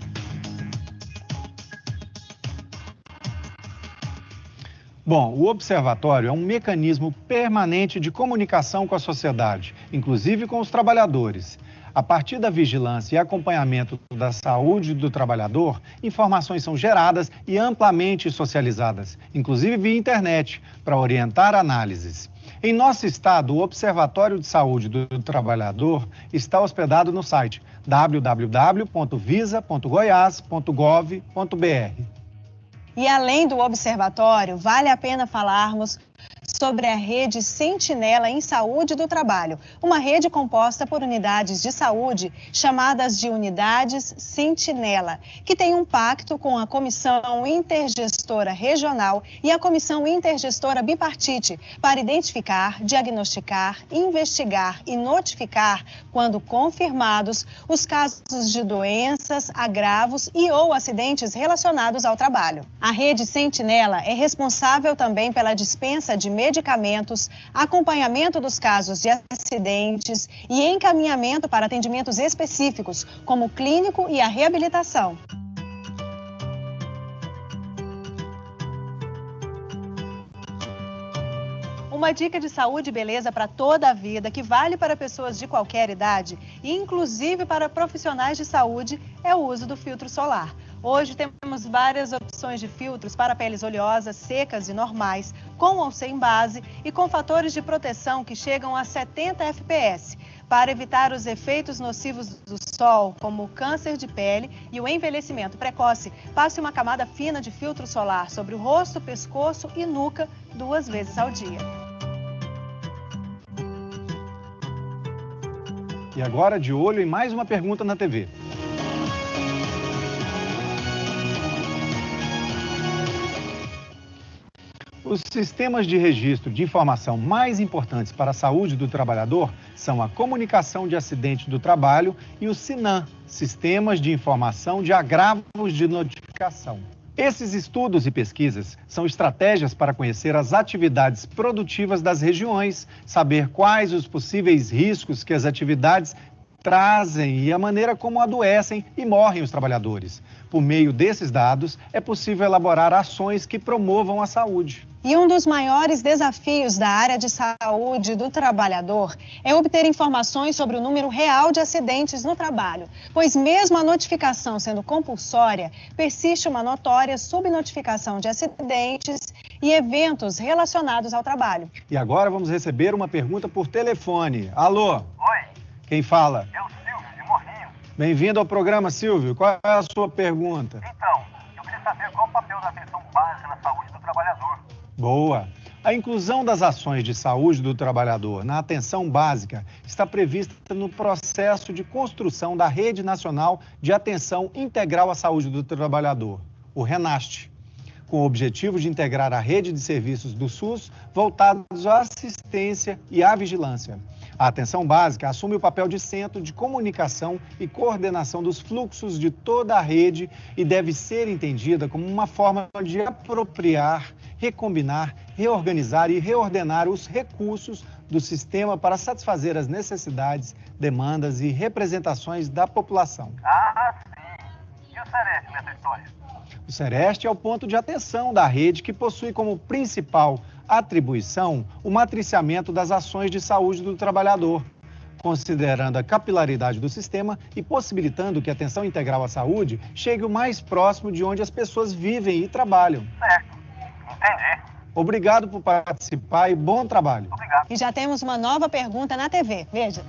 Bom, o observatório é um mecanismo permanente de comunicação com a sociedade, inclusive com os trabalhadores. A partir da vigilância e acompanhamento da saúde do trabalhador, informações são geradas e amplamente socializadas, inclusive via internet, para orientar análises. Em nosso estado, o Observatório de Saúde do Trabalhador está hospedado no site www.visa.goias.gov.br. E além do observatório, vale a pena falarmos sobre a rede Sentinela em Saúde do Trabalho, uma rede composta por unidades de saúde chamadas de unidades Sentinela, que tem um pacto com a Comissão Intergestora Regional e a Comissão Intergestora Bipartite para identificar, diagnosticar, investigar e notificar, quando confirmados, os casos de doenças, agravos e ou acidentes relacionados ao trabalho. A rede Sentinela é responsável também pela dispensa de medicamentos, acompanhamento dos casos de acidentes e encaminhamento para atendimentos específicos, como o clínico e a reabilitação. Uma dica de saúde e beleza para toda a vida, que vale para pessoas de qualquer idade e inclusive para profissionais de saúde, é o uso do filtro solar. Hoje temos várias opções de filtros para peles oleosas, secas e normais, com ou sem base e com fatores de proteção que chegam a 70 fps, para evitar os efeitos nocivos do sol, como o câncer de pele e o envelhecimento precoce. Passe uma camada fina de filtro solar sobre o rosto, pescoço e nuca 2 vezes ao dia. E agora, de olho em mais uma pergunta na TV. Os sistemas de registro de informação mais importantes para a saúde do trabalhador são a Comunicação de Acidente do Trabalho e o SINAM, Sistemas de Informação de Agravos de Notificação. Esses estudos e pesquisas são estratégias para conhecer as atividades produtivas das regiões, saber quais os possíveis riscos que as atividades trazem e a maneira como adoecem e morrem os trabalhadores. Por meio desses dados, é possível elaborar ações que promovam a saúde. E um dos maiores desafios da área de saúde do trabalhador é obter informações sobre o número real de acidentes no trabalho, pois mesmo a notificação sendo compulsória, persiste uma notória subnotificação de acidentes e eventos relacionados ao trabalho. E agora vamos receber uma pergunta por telefone. Alô? Oi, Quem fala? é o Silvio, de Morrinho. Bem-vindo ao programa, Silvio. Qual é a sua pergunta? Então, eu queria saber qual o papel da atenção básica na saúde do trabalhador. Boa! A inclusão das ações de saúde do trabalhador na atenção básica está prevista no processo de construção da Rede Nacional de Atenção Integral à Saúde do Trabalhador, o RENAST, com o objetivo de integrar a rede de serviços do SUS voltados à assistência e à vigilância. A atenção básica assume o papel de centro de comunicação e coordenação dos fluxos de toda a rede e deve ser entendida como uma forma de apropriar, recombinar, reorganizar e reordenar os recursos do sistema para satisfazer as necessidades, demandas e representações da população. Ah, sim. E o Sereste nessa história? O Sereste é o ponto de atenção da rede que possui como principal atribuição o matriciamento das ações de saúde do trabalhador, considerando a capilaridade do sistema e possibilitando que a atenção integral à saúde chegue o mais próximo de onde as pessoas vivem e trabalham. Certo. Entendi. Obrigado por participar e bom trabalho. Obrigado. E já temos uma nova pergunta na TV. Veja.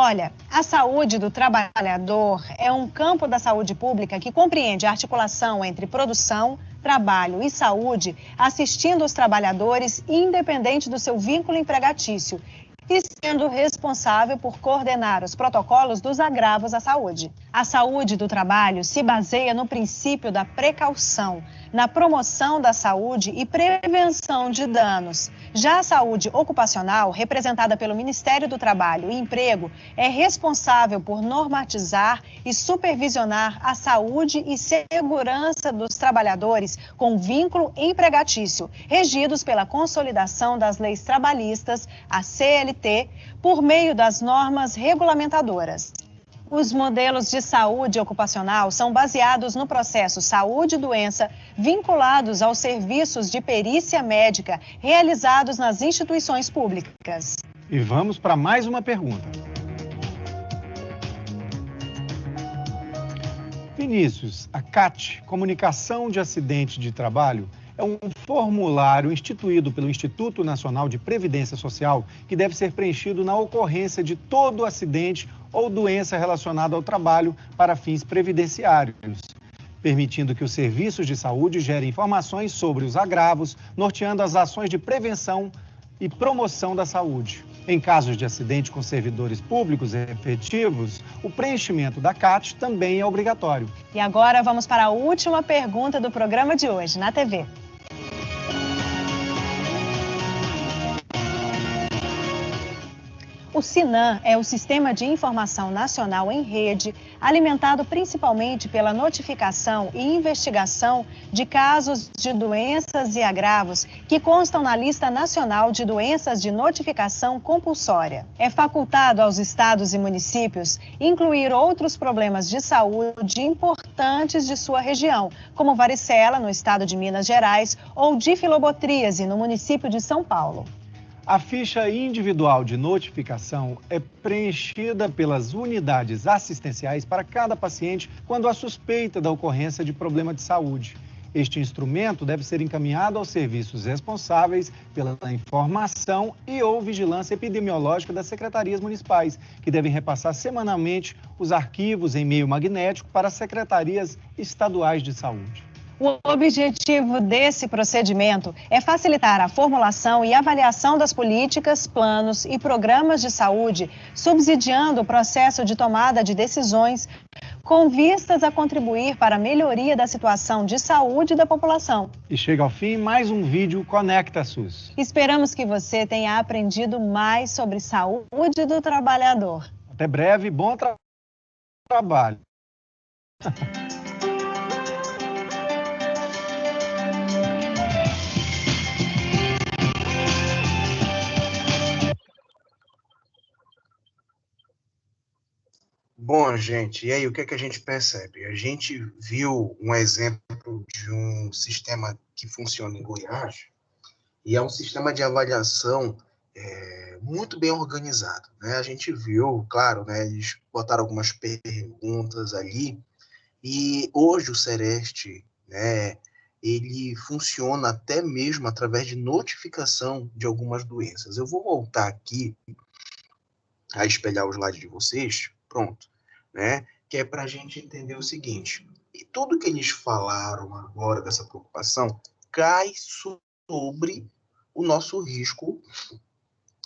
Olha, a saúde do trabalhador é um campo da saúde pública que compreende a articulação entre produção, trabalho e saúde, assistindo os trabalhadores independente do seu vínculo empregatício e sendo responsável por coordenar os protocolos dos agravos à saúde. A saúde do trabalho se baseia no princípio da precaução, na promoção da saúde e prevenção de danos. Já a saúde ocupacional, representada pelo Ministério do Trabalho e Emprego, é responsável por normatizar e supervisionar a saúde e segurança dos trabalhadores com vínculo empregatício, regidos pela consolidação das leis trabalhistas, a CLT, por meio das normas regulamentadoras. Os modelos de saúde ocupacional são baseados no processo saúde e doença vinculados aos serviços de perícia médica realizados nas instituições públicas. E vamos para mais uma pergunta. Vinícius, a CAT, Comunicação de Acidente de Trabalho, é um formulário instituído pelo Instituto Nacional de Previdência Social que deve ser preenchido na ocorrência de todo acidente ou doença relacionada ao trabalho para fins previdenciários, permitindo que os serviços de saúde gerem informações sobre os agravos, norteando as ações de prevenção e promoção da saúde. Em casos de acidente com servidores públicos efetivos, o preenchimento da CAT também é obrigatório. E agora vamos para a última pergunta do programa de hoje, na TV. O SINAM é o Sistema de Informação Nacional em Rede, alimentado principalmente pela notificação e investigação de casos de doenças e agravos que constam na Lista Nacional de Doenças de Notificação Compulsória. É facultado aos estados e municípios incluir outros problemas de saúde importantes de sua região, como varicela, no estado de Minas Gerais, ou difilobotríase, no município de São Paulo. A ficha individual de notificação é preenchida pelas unidades assistenciais para cada paciente quando há suspeita da ocorrência de problema de saúde. Este instrumento deve ser encaminhado aos serviços responsáveis pela informação e ou vigilância epidemiológica das secretarias municipais, que devem repassar semanalmente os arquivos em meio magnético para as secretarias estaduais de saúde. O objetivo desse procedimento é facilitar a formulação e avaliação das políticas, planos e programas de saúde, subsidiando o processo de tomada de decisões com vistas a contribuir para a melhoria da situação de saúde da população. E chega ao fim mais um vídeo Conecta SUS. Esperamos que você tenha aprendido mais sobre saúde do trabalhador. Até breve, bom trabalho. Bom, gente, e aí o que é que a gente percebe? A gente viu um exemplo de um sistema que funciona em Goiás, e é um sistema de avaliação muito bem organizado, né? A gente viu, claro, né, eles botaram algumas perguntas ali, e hoje o Sereste, né, ele funciona até mesmo através de notificação de algumas doenças. Eu vou voltar aqui a espelhar o slide de vocês, pronto, né? Que é para a gente entender o seguinte: e tudo que eles falaram agora dessa preocupação cai sobre o nosso risco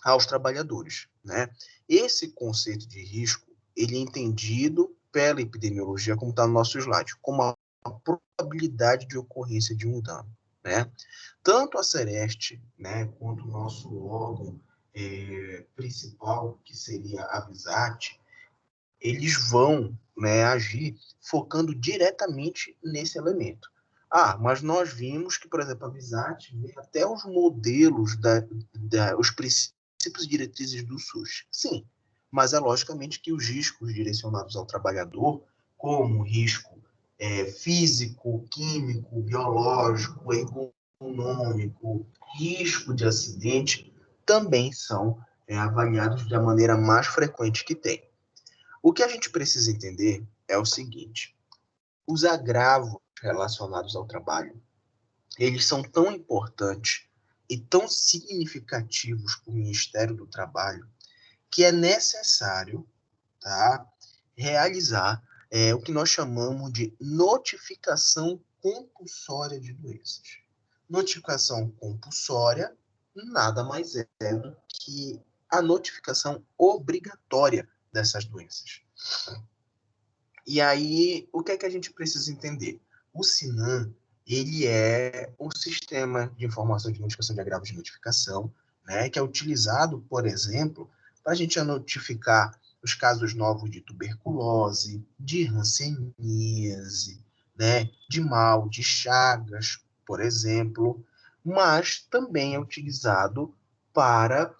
aos trabalhadores, né? Esse conceito de risco, ele é entendido pela epidemiologia, como está no nosso slide, como a probabilidade de ocorrência de um dano, né? Tanto a Sereste, né, quanto o nosso órgão principal, que seria a VISAT, eles vão, né, agir focando diretamente nesse elemento. Ah, mas nós vimos que, por exemplo, a VISAT vê até os modelos, os princípios e diretrizes do SUS. Sim, mas é logicamente que os riscos direcionados ao trabalhador, como risco físico, químico, biológico, econômico, risco de acidente, também são avaliados da maneira mais frequente que tem. O que a gente precisa entender é o seguinte: os agravos relacionados ao trabalho, eles são tão importantes e tão significativos para o Ministério do Trabalho que é necessário, tá, realizar o que nós chamamos de notificação compulsória de doenças. Notificação compulsória nada mais é do que a notificação obrigatória dessas doenças. E aí, o que é que a gente precisa entender? O SINAM, ele é um sistema de informação de notificação de agravos de notificação, né, que é utilizado, por exemplo, para a gente notificar os casos novos de tuberculose, de hanseníase, né, de mal de Chagas, por exemplo, mas também é utilizado para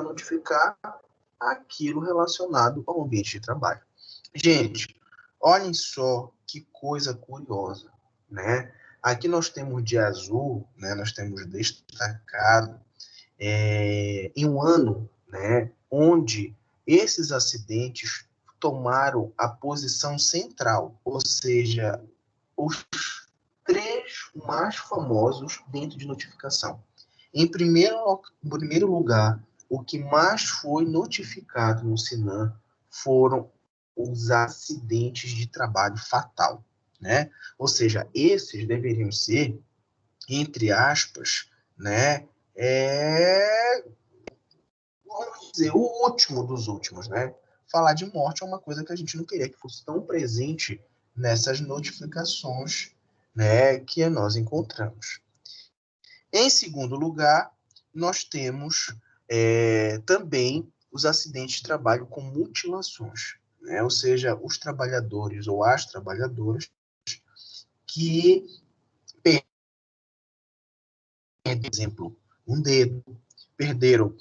notificar aquilo relacionado ao ambiente de trabalho. Gente, olhem só que coisa curiosa, né? Aqui nós temos de azul, né? Nós temos destacado em um ano, né? Onde esses acidentes tomaram a posição central, ou seja, os 3 mais famosos dentro de notificação. Em primeiro lugar, o que mais foi notificado no SINAM foram os acidentes de trabalho fatal, né? Ou seja, esses deveriam ser, entre aspas, né, vamos dizer, o último dos últimos, né? Falar de morte é uma coisa que a gente não queria que fosse tão presente nessas notificações, né, que nós encontramos. Em segundo lugar, nós temos também os acidentes de trabalho com mutilações, né? Ou seja, os trabalhadores ou as trabalhadoras que perderam, por exemplo, um dedo, perderam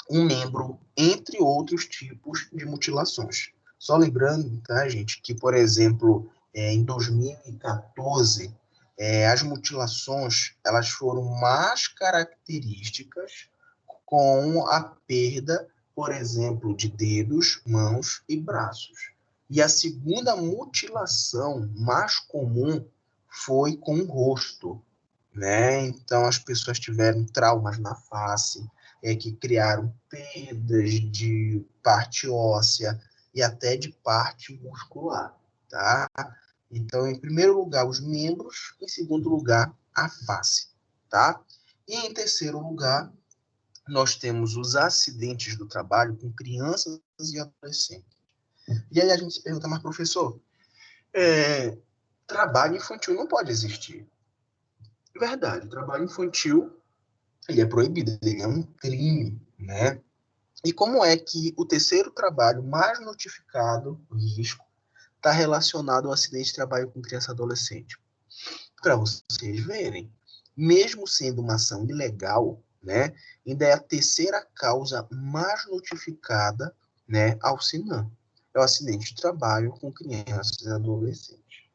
um membro, entre outros tipos de mutilações. Só lembrando, tá, gente, que, por exemplo, em 2014, as mutilações elas foram mais características com a perda, por exemplo, de dedos, mãos e braços. E a segunda mutilação mais comum foi com o rosto, né? Então, as pessoas tiveram traumas na face, que criaram perdas de parte óssea e até de parte muscular, tá? Então, em primeiro lugar, os membros, em segundo lugar, a face, tá? E em terceiro lugar, nós temos os acidentes do trabalho com crianças e adolescentes. E aí a gente se pergunta, mas professor, trabalho infantil não pode existir. Verdade, o trabalho infantil ele é proibido, ele é um crime, né? E como é que o terceiro trabalho mais notificado, o risco, está relacionado ao acidente de trabalho com criança e adolescente? Para vocês verem, mesmo sendo uma ação ilegal, né, ainda é a terceira causa mais notificada né, ao SINAM. É o acidente de trabalho com crianças e adolescentes.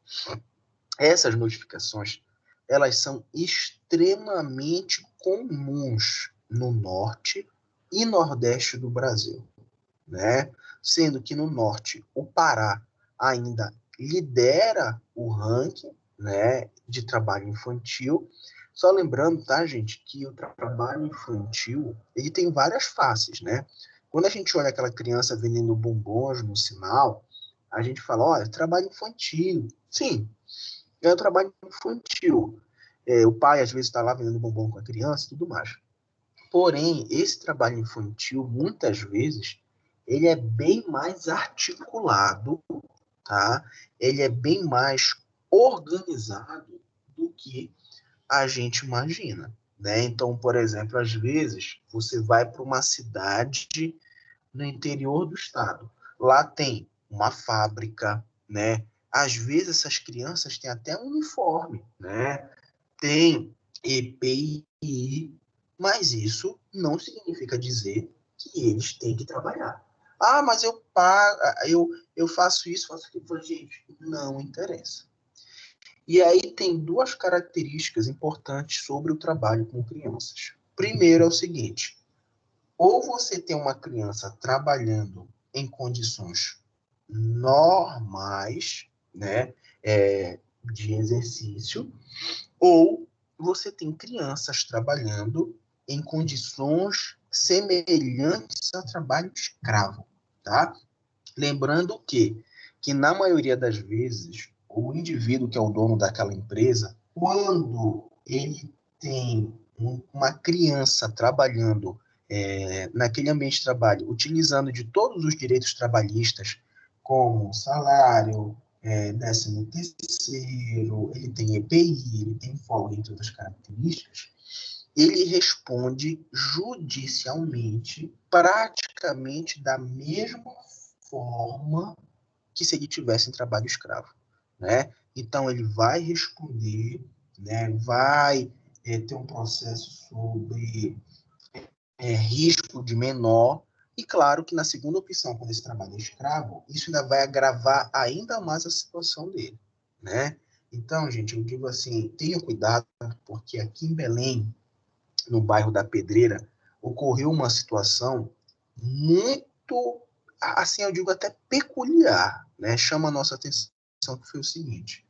Essas notificações, elas são extremamente comuns no norte e nordeste do Brasil, né? Sendo que no norte o Pará ainda lidera o ranking, né, de trabalho infantil. Só lembrando, tá, gente, que o trabalho infantil, ele tem várias faces, né? Quando a gente olha aquela criança vendendo bombons no sinal, a gente fala, olha, trabalho infantil. Sim, é um trabalho infantil. O pai, às vezes, está lá vendendo bombom com a criança e tudo mais. Porém, esse trabalho infantil, muitas vezes, ele é bem mais articulado, tá? Ele é bem mais organizado do que a gente imagina, né? Então, por exemplo, às vezes, você vai para uma cidade no interior do estado. Lá tem uma fábrica, né? Às vezes, essas crianças têm até um uniforme, né? Tem EPI, mas isso não significa dizer que eles têm que trabalhar. Ah, mas eu pago, eu faço isso, faço aquilo. Gente, não interessa. E aí tem duas características importantes sobre o trabalho com crianças. Primeiro é o seguinte, ou você tem uma criança trabalhando em condições normais, né, de exercício, ou você tem crianças trabalhando em condições semelhantes a trabalho escravo, tá? Lembrando que na maioria das vezes, o indivíduo que é o dono daquela empresa, quando ele tem uma criança trabalhando naquele ambiente de trabalho, utilizando de todos os direitos trabalhistas, como salário, 13º, ele tem EPI, ele tem folga, entre outras características, ele responde judicialmente praticamente da mesma forma que se ele tivesse em trabalho escravo, né? Então, ele vai responder, né? Vai ter um processo sobre risco de menor, e claro que na segunda opção, quando esse trabalho é escravo, isso ainda vai agravar ainda mais a situação dele, né? Então, gente, eu digo assim, tenha cuidado, porque aqui em Belém, no bairro da Pedreira, ocorreu uma situação muito, assim, eu digo até peculiar, né? Chama a nossa atenção, que foi o seguinte,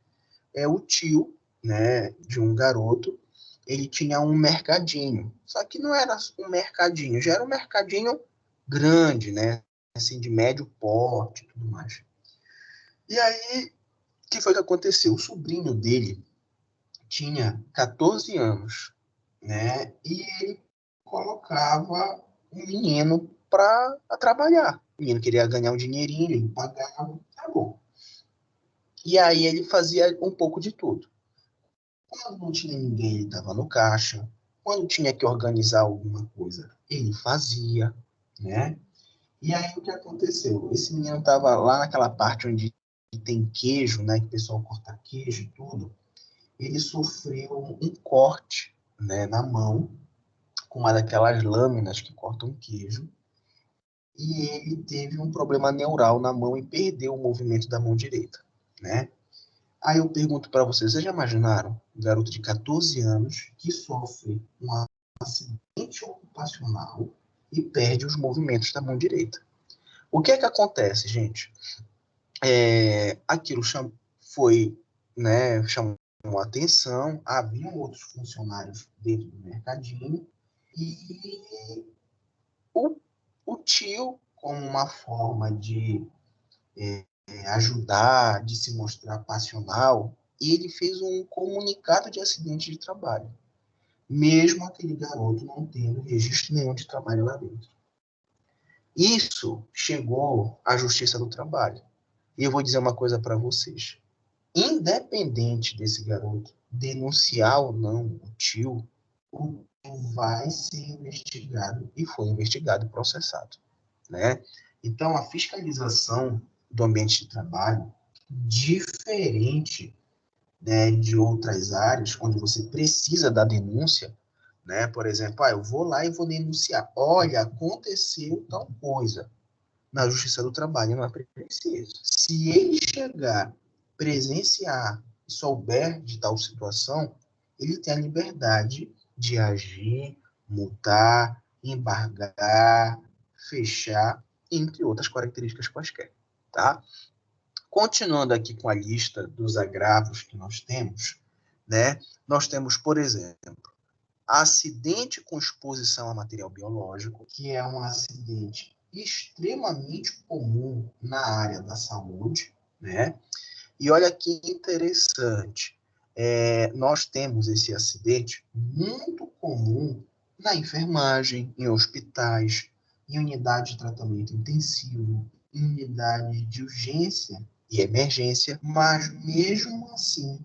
o tio, né, de um garoto, ele tinha um mercadinho, só que não era um mercadinho, já era um mercadinho grande, né, assim, de médio porte e tudo mais. E aí, o que foi que aconteceu? O sobrinho dele tinha 14 anos, né, e ele colocava um menino para trabalhar. O menino queria ganhar um dinheirinho, ele pagava, tá bom. E aí ele fazia um pouco de tudo. Quando não tinha ninguém, ele estava no caixa. Quando tinha que organizar alguma coisa, ele fazia, né? E aí o que aconteceu? Esse menino estava lá naquela parte onde tem queijo, né? Que o pessoal corta queijo e tudo. Ele sofreu um corte, né, na mão, com uma daquelas lâminas que cortam queijo. E ele teve um problema neural na mão e perdeu o movimento da mão direita, né? Aí eu pergunto para vocês já imaginaram um garoto de 14 anos que sofre um acidente ocupacional e perde os movimentos da mão direita? O que é que acontece, gente? Aquilo foi, né, chamou a atenção, haviam outros funcionários dentro do mercadinho e o tio, como uma forma de ajudar, de se mostrar passional, ele fez um comunicado de acidente de trabalho, mesmo aquele garoto não tendo registro nenhum de trabalho lá dentro. Isso chegou à Justiça do Trabalho. E eu vou dizer uma coisa para vocês. Independente desse garoto denunciar ou não o tio vai ser investigado, e foi investigado e processado, né? Então, a fiscalização do ambiente de trabalho, diferente, né, de outras áreas, onde você precisa da denúncia, né? Por exemplo, eu vou lá e vou denunciar. Olha, aconteceu tal coisa. na Justiça do Trabalho não é preciso. Se ele chegar, presenciar e souber de tal situação, ele tem a liberdade de agir, multar, embargar, fechar, entre outras características quaisquer, tá? Continuando aqui com a lista dos agravos que nós temos, né? Nós temos, por exemplo, acidente com exposição a material biológico, que é um acidente extremamente comum na área da saúde, né? E olha que interessante, nós temos esse acidente muito comum na enfermagem, em hospitais, em unidade de tratamento intensivo, em unidade de urgência e emergência, mas mesmo assim,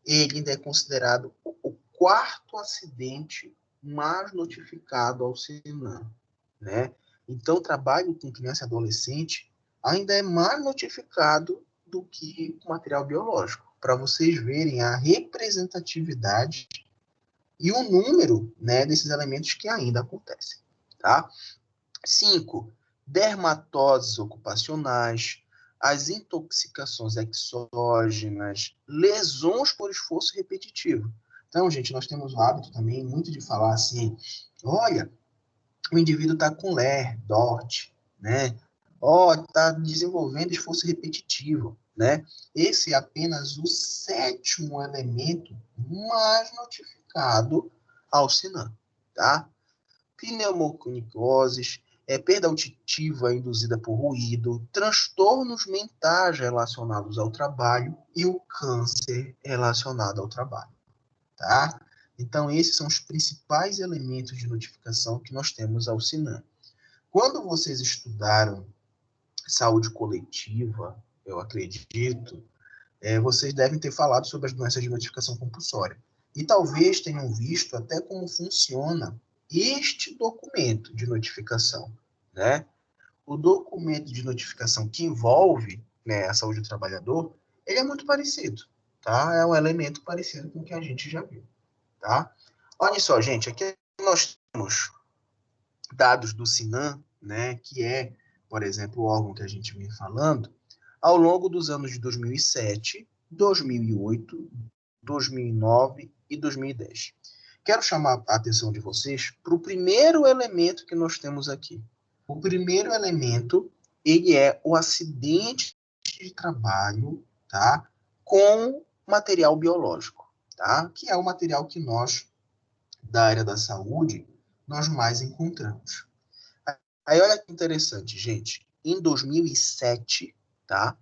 ele ainda é considerado o quarto acidente mais notificado ao CENAM, né? Então, o trabalho com criança e adolescente ainda é mais notificado do que o material biológico, para vocês verem a representatividade e o número, né, desses elementos que ainda acontecem, tá? 5. Dermatoses ocupacionais, as intoxicações exógenas, lesões por esforço repetitivo. Então, gente, nós temos o hábito também muito de falar assim, olha, o indivíduo está com LER, DORT, né? Está desenvolvendo esforço repetitivo, né? Esse é apenas o 7º elemento mais notificado ao CENAM, tá? Pneumoconicoses, perda auditiva induzida por ruído, transtornos mentais relacionados ao trabalho e o câncer relacionado ao trabalho, tá? Então, esses são os principais elementos de notificação que nós temos ao CENAM. Quando vocês estudaram saúde coletiva, eu acredito, vocês devem ter falado sobre as doenças de notificação compulsória. E talvez tenham visto até como funciona este documento de notificação, né? O documento de notificação que envolve, né, a saúde do trabalhador, ele é muito parecido, tá? É um elemento parecido com o que a gente já viu, tá? Olha só, gente, aqui nós temos dados do CENAM, né, que é, por exemplo, o órgão que a gente vem falando, ao longo dos anos de 2007, 2008, 2009 e 2010. Quero chamar a atenção de vocês para o primeiro elemento que nós temos aqui. O primeiro elemento, ele é o acidente de trabalho, tá, com material biológico, tá, que é o material que nós, da área da saúde, nós mais encontramos. Aí olha que interessante, gente. Em 2007, tá,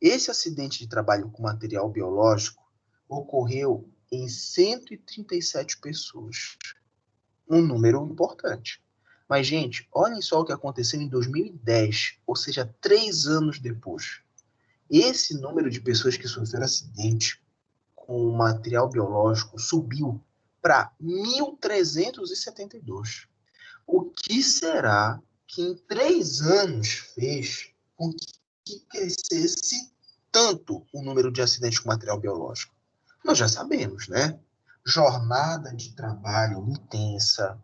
esse acidente de trabalho com material biológico ocorreu em 137 pessoas. Um número importante. Mas, gente, olhem só o que aconteceu em 2010, ou seja, 3 anos depois. Esse número de pessoas que sofreram acidente com material biológico subiu para 1.372. O que será que em 3 anos fez com que crescesse tanto o número de acidentes com material biológico? Nós já sabemos, né? Jornada de trabalho intensa,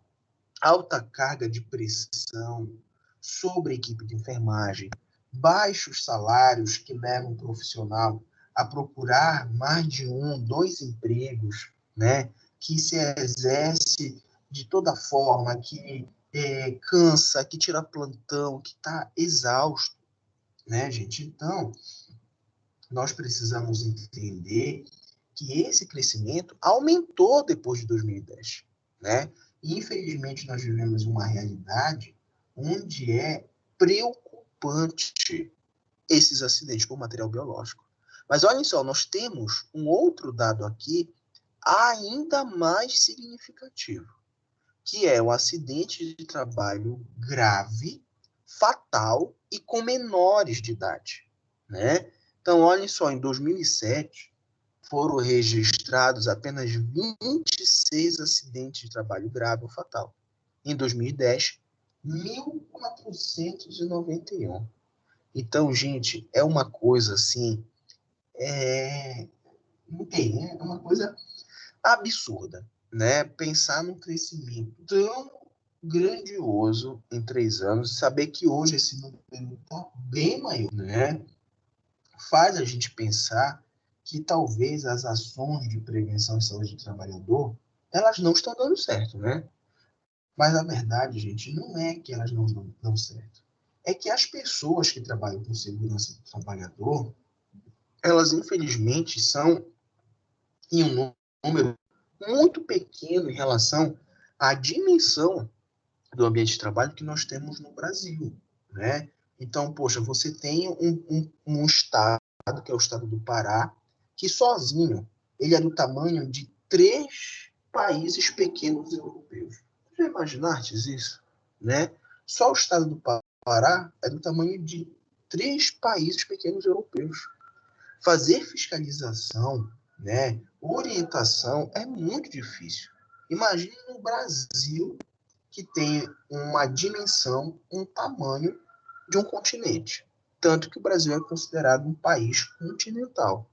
alta carga de pressão sobre a equipe de enfermagem, baixos salários que levam o profissional a procurar mais de 1, 2 empregos, né? Que se exerce de toda forma, que cansa, que tira plantão, que está exausto, né, gente? Então, nós precisamos entender que esse crescimento aumentou depois de 2010, né? E, infelizmente, nós vivemos uma realidade onde é preocupante esses acidentes com material biológico. Mas olhem só, nós temos um outro dado aqui ainda mais significativo, que é o acidente de trabalho grave, fatal e com menores de idade, né? Então, olhem só, em 2007, foram registrados apenas 26 acidentes de trabalho grave ou fatal. Em 2010, 1.491. Então, gente, é uma coisa assim, não tem, né? É uma coisa absurda, né? Pensar num crescimento tão grandioso em 3 anos. Saber que hoje esse número está bem maior, né? Faz a gente pensar que talvez as ações de prevenção e saúde do trabalhador, elas não estão dando certo, né? Mas a verdade, gente, não é que elas não dão certo. É que as pessoas que trabalham com segurança do trabalhador, elas infelizmente são em um número muito pequeno em relação à dimensão do ambiente de trabalho que nós temos no Brasil, né? Então, poxa, você tem um estado, que é o estado do Pará, que sozinho, ele é do tamanho de 3 países pequenos europeus. Já imaginastes isso? Né? Só o estado do Pará é do tamanho de 3 países pequenos europeus. Fazer fiscalização, né, orientação, é muito difícil. Imagine no Brasil, que tem uma dimensão, um tamanho de um continente. Tanto que o Brasil é considerado um país continental.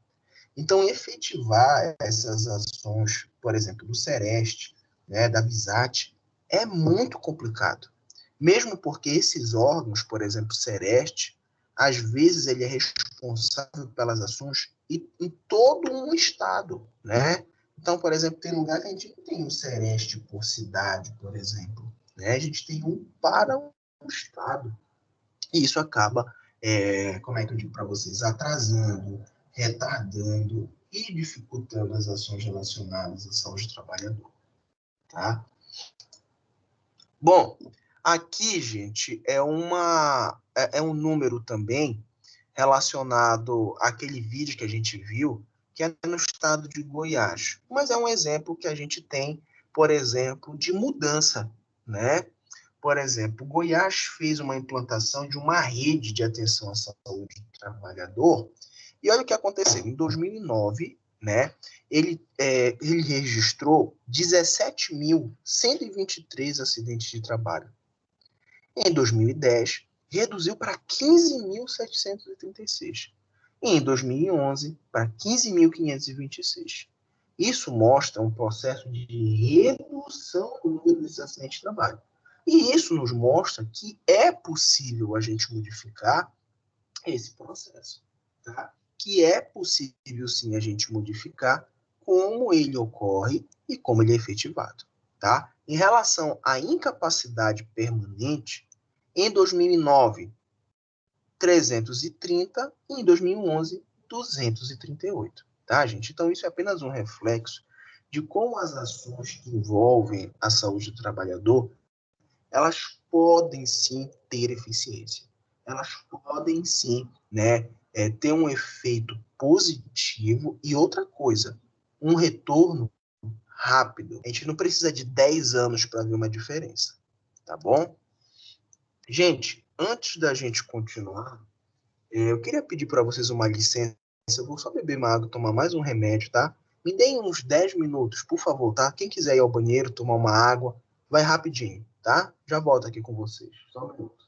Então, efetivar essas ações, por exemplo, do Sereste, né, da Visat, é muito complicado. Mesmo porque esses órgãos, por exemplo, o Sereste, às vezes ele é responsável pelas ações em todo um estado, né? Então, por exemplo, tem lugar que a gente não tem um Sereste por cidade, por exemplo, né? A gente tem um para um estado. E isso acaba, como é que eu digo para vocês, atrasando, retardando e dificultando as ações relacionadas à saúde do trabalhador, tá? Bom, aqui, gente, é um número também relacionado àquele vídeo que a gente viu, que é no estado de Goiás. Mas é um exemplo que a gente tem, por exemplo, de mudança, né? Por exemplo, Goiás fez uma implantação de uma rede de atenção à saúde do trabalhador, e olha o que aconteceu. Em 2009, né, ele registrou 17.123 acidentes de trabalho. Em 2010, reduziu para 15.736. E em 2011, para 15.526. Isso mostra um processo de redução do número de acidentes de trabalho. E isso nos mostra que é possível a gente modificar esse processo, tá? Que é possível, sim, a gente modificar como ele ocorre e como ele é efetivado, tá? Em relação à incapacidade permanente, em 2009, 330, e em 2011, 238, tá, gente? Então, isso é apenas um reflexo de como as ações que envolvem a saúde do trabalhador, elas podem sim ter eficiência. Elas podem sim, né, ter um efeito positivo e outra coisa, um retorno rápido. A gente não precisa de 10 anos para ver uma diferença, tá bom? Gente, antes da gente continuar, eu queria pedir para vocês uma licença. Eu vou só beber uma água, tomar mais um remédio, tá? Me deem uns 10 minutos, por favor, tá? Quem quiser ir ao banheiro, tomar uma água, vai rapidinho, tá? Já volto aqui com vocês. Só um minuto.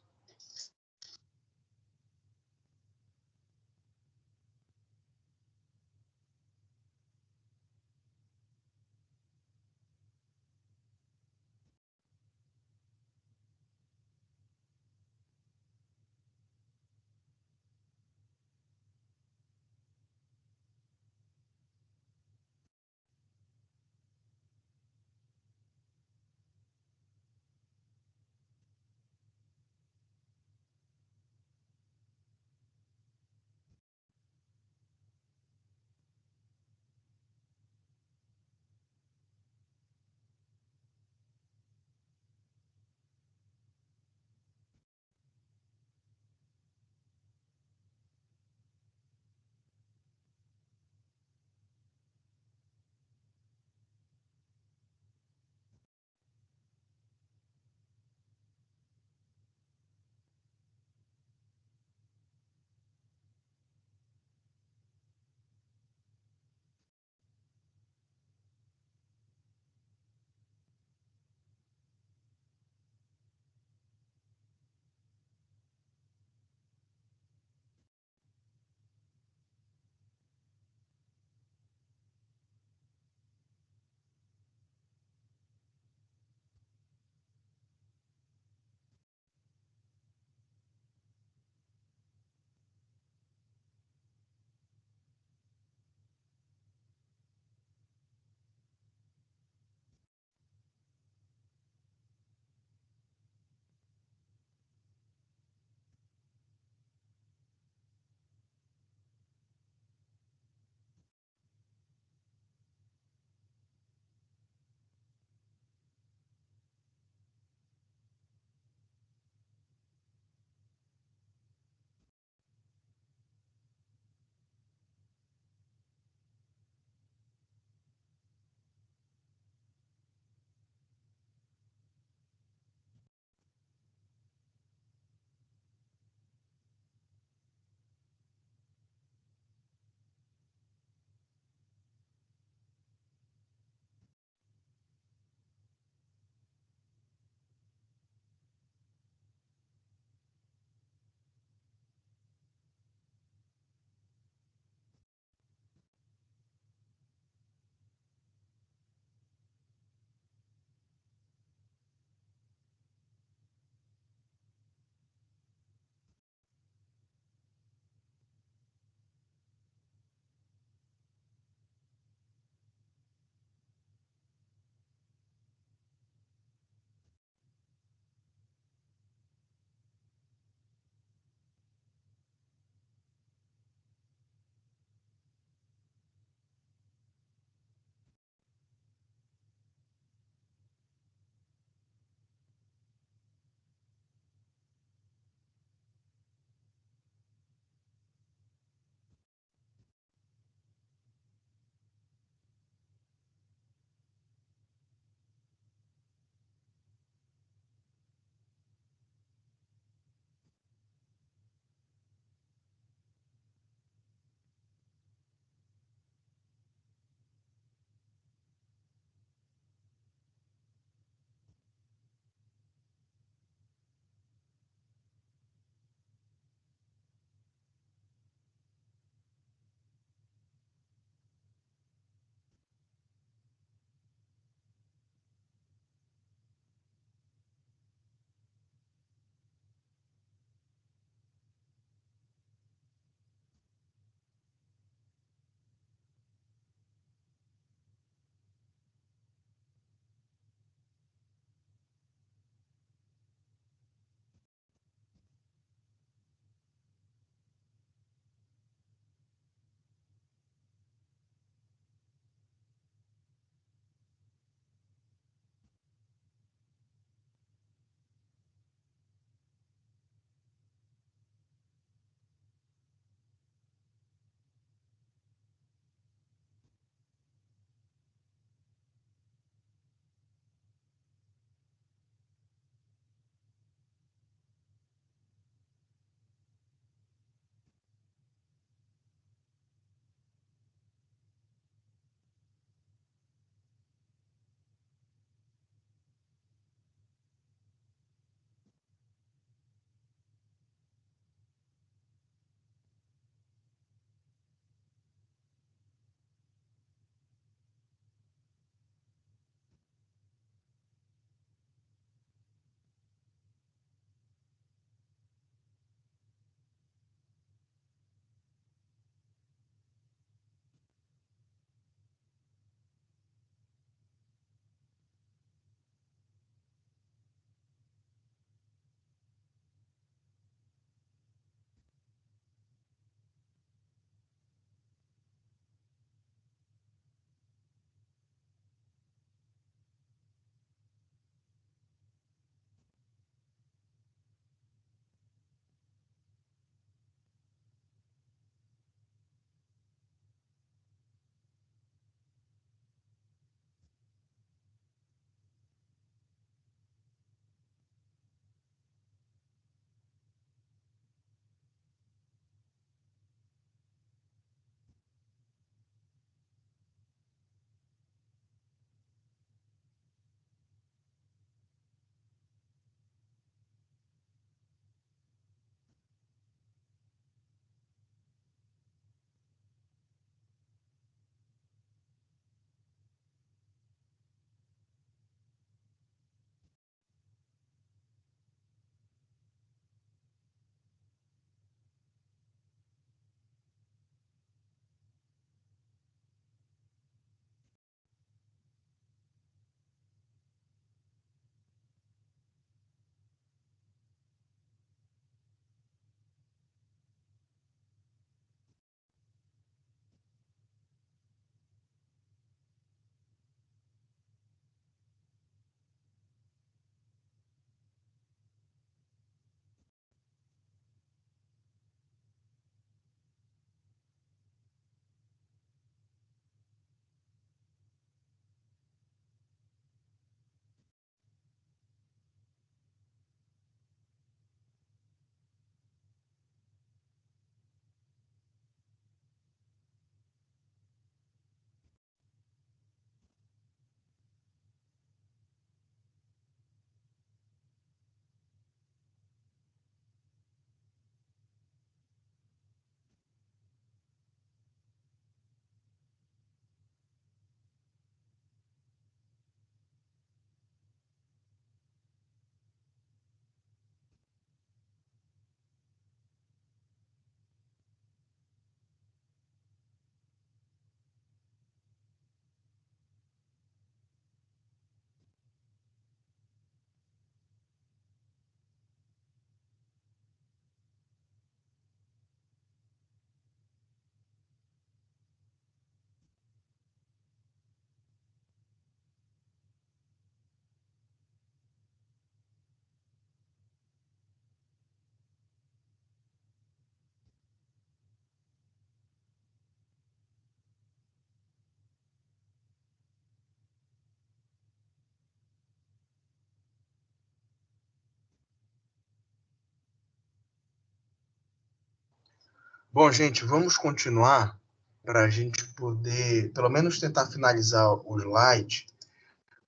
Bom, gente, vamos continuar para a gente poder, pelo menos, tentar finalizar o slide,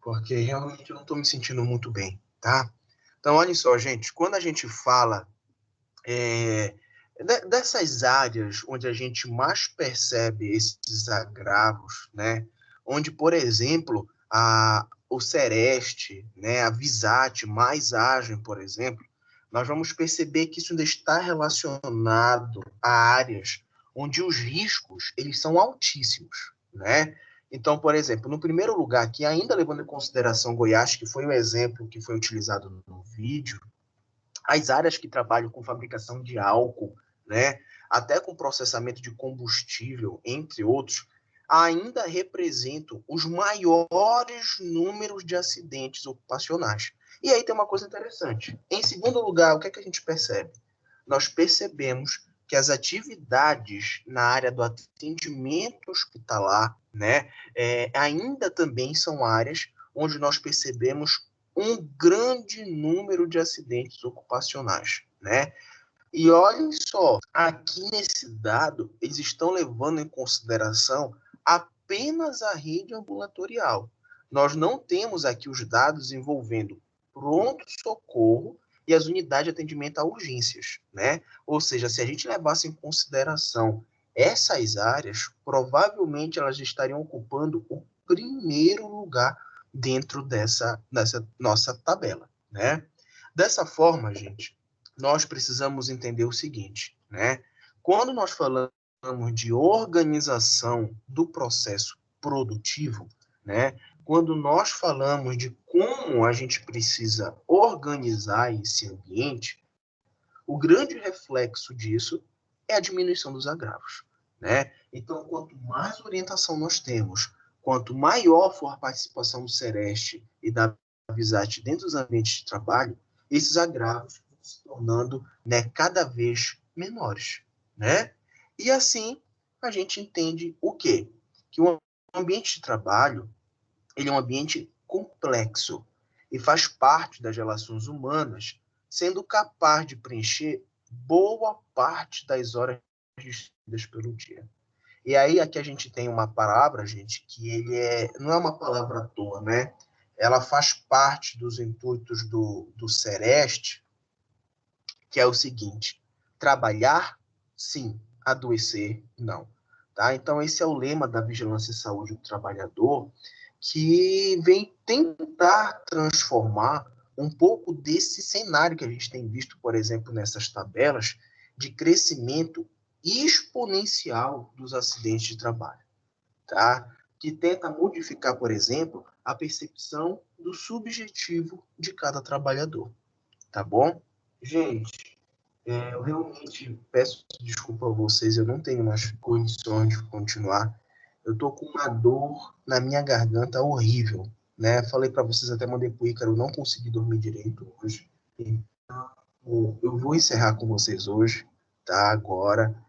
porque realmente eu não estou me sentindo muito bem, tá? Então, olha só, gente, quando a gente fala dessas áreas onde a gente mais percebe esses agravos, né? Onde, por exemplo, o Sereste, né, a Visate mais agem, por exemplo, nós vamos perceber que isso ainda está relacionado a áreas onde os riscos eles são altíssimos, né? Então, por exemplo, no primeiro lugar aqui, ainda levando em consideração Goiás, que foi o exemplo que foi utilizado no vídeo, as áreas que trabalham com fabricação de álcool, né, até com processamento de combustível, entre outros, ainda representam os maiores números de acidentes ocupacionais. E aí tem uma coisa interessante. Em segundo lugar, o que é que a gente percebe? Nós percebemos que as atividades na área do atendimento hospitalar, né, ainda também são áreas onde nós percebemos um grande número de acidentes ocupacionais, né? E olhem só, aqui nesse dado, eles estão levando em consideração apenas a rede ambulatorial. Nós não temos aqui os dados envolvendo pronto-socorro e as unidades de atendimento a urgências, né? Ou seja, se a gente levasse em consideração essas áreas, provavelmente elas estariam ocupando o primeiro lugar dentro dessa nossa tabela, né? Dessa forma, gente, nós precisamos entender o seguinte, né? Quando nós falamos de organização do processo produtivo, né? Quando nós falamos de como a gente precisa organizar esse ambiente, o grande reflexo disso é a diminuição dos agravos, né? Então, quanto mais orientação nós temos, quanto maior for a participação do Sereste e da Visate dentro dos ambientes de trabalho, esses agravos vão se tornando, né, cada vez menores, né? E assim a gente entende o quê? Que o ambiente de trabalho ele é um ambiente complexo e faz parte das relações humanas, sendo capaz de preencher boa parte das horas distribuídas pelo dia. E aí aqui a gente tem uma palavra, gente, que não é uma palavra à toa, né? Ela faz parte dos intuitos do Sereste, que é o seguinte: trabalhar, sim, adoecer, não. Tá? Então esse é o lema da Vigilância em Saúde do Trabalhador, que vem tentar transformar um pouco desse cenário que a gente tem visto, por exemplo, nessas tabelas, de crescimento exponencial dos acidentes de trabalho, tá? Que tenta modificar, por exemplo, a percepção do subjetivo de cada trabalhador, tá bom? Gente, eu realmente peço desculpa a vocês, eu não tenho mais condições de continuar. Eu tô com uma dor na minha garganta horrível, né? Falei para vocês, até mandei pro Ícaro, eu não consegui dormir direito hoje. Então, eu vou encerrar com vocês hoje, tá? Agora,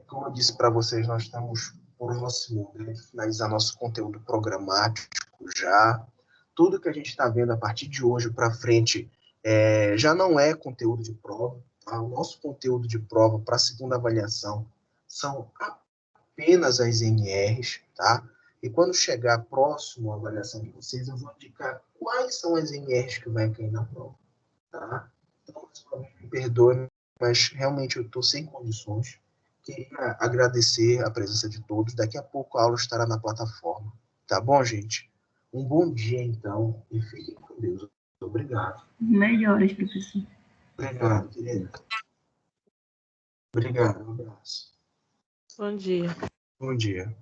como eu disse para vocês, nós estamos próximo, né, de finalizar nosso conteúdo programático já. Tudo que a gente está vendo a partir de hoje para frente já não é conteúdo de prova. Tá? O nosso conteúdo de prova para a segunda avaliação são apenas as NRs, tá? E quando chegar próximo à avaliação de vocês, eu vou indicar quais são as NRs que vai cair na prova, tá? Então, me perdoem, mas realmente eu estou sem condições. Queria agradecer a presença de todos. Daqui a pouco a aula estará na plataforma. Tá bom, gente? Um bom dia, então, e fiquem com Deus. Obrigado. Melhoras, professor. Obrigado, querida. Obrigado, um abraço. Bom dia. Bom dia.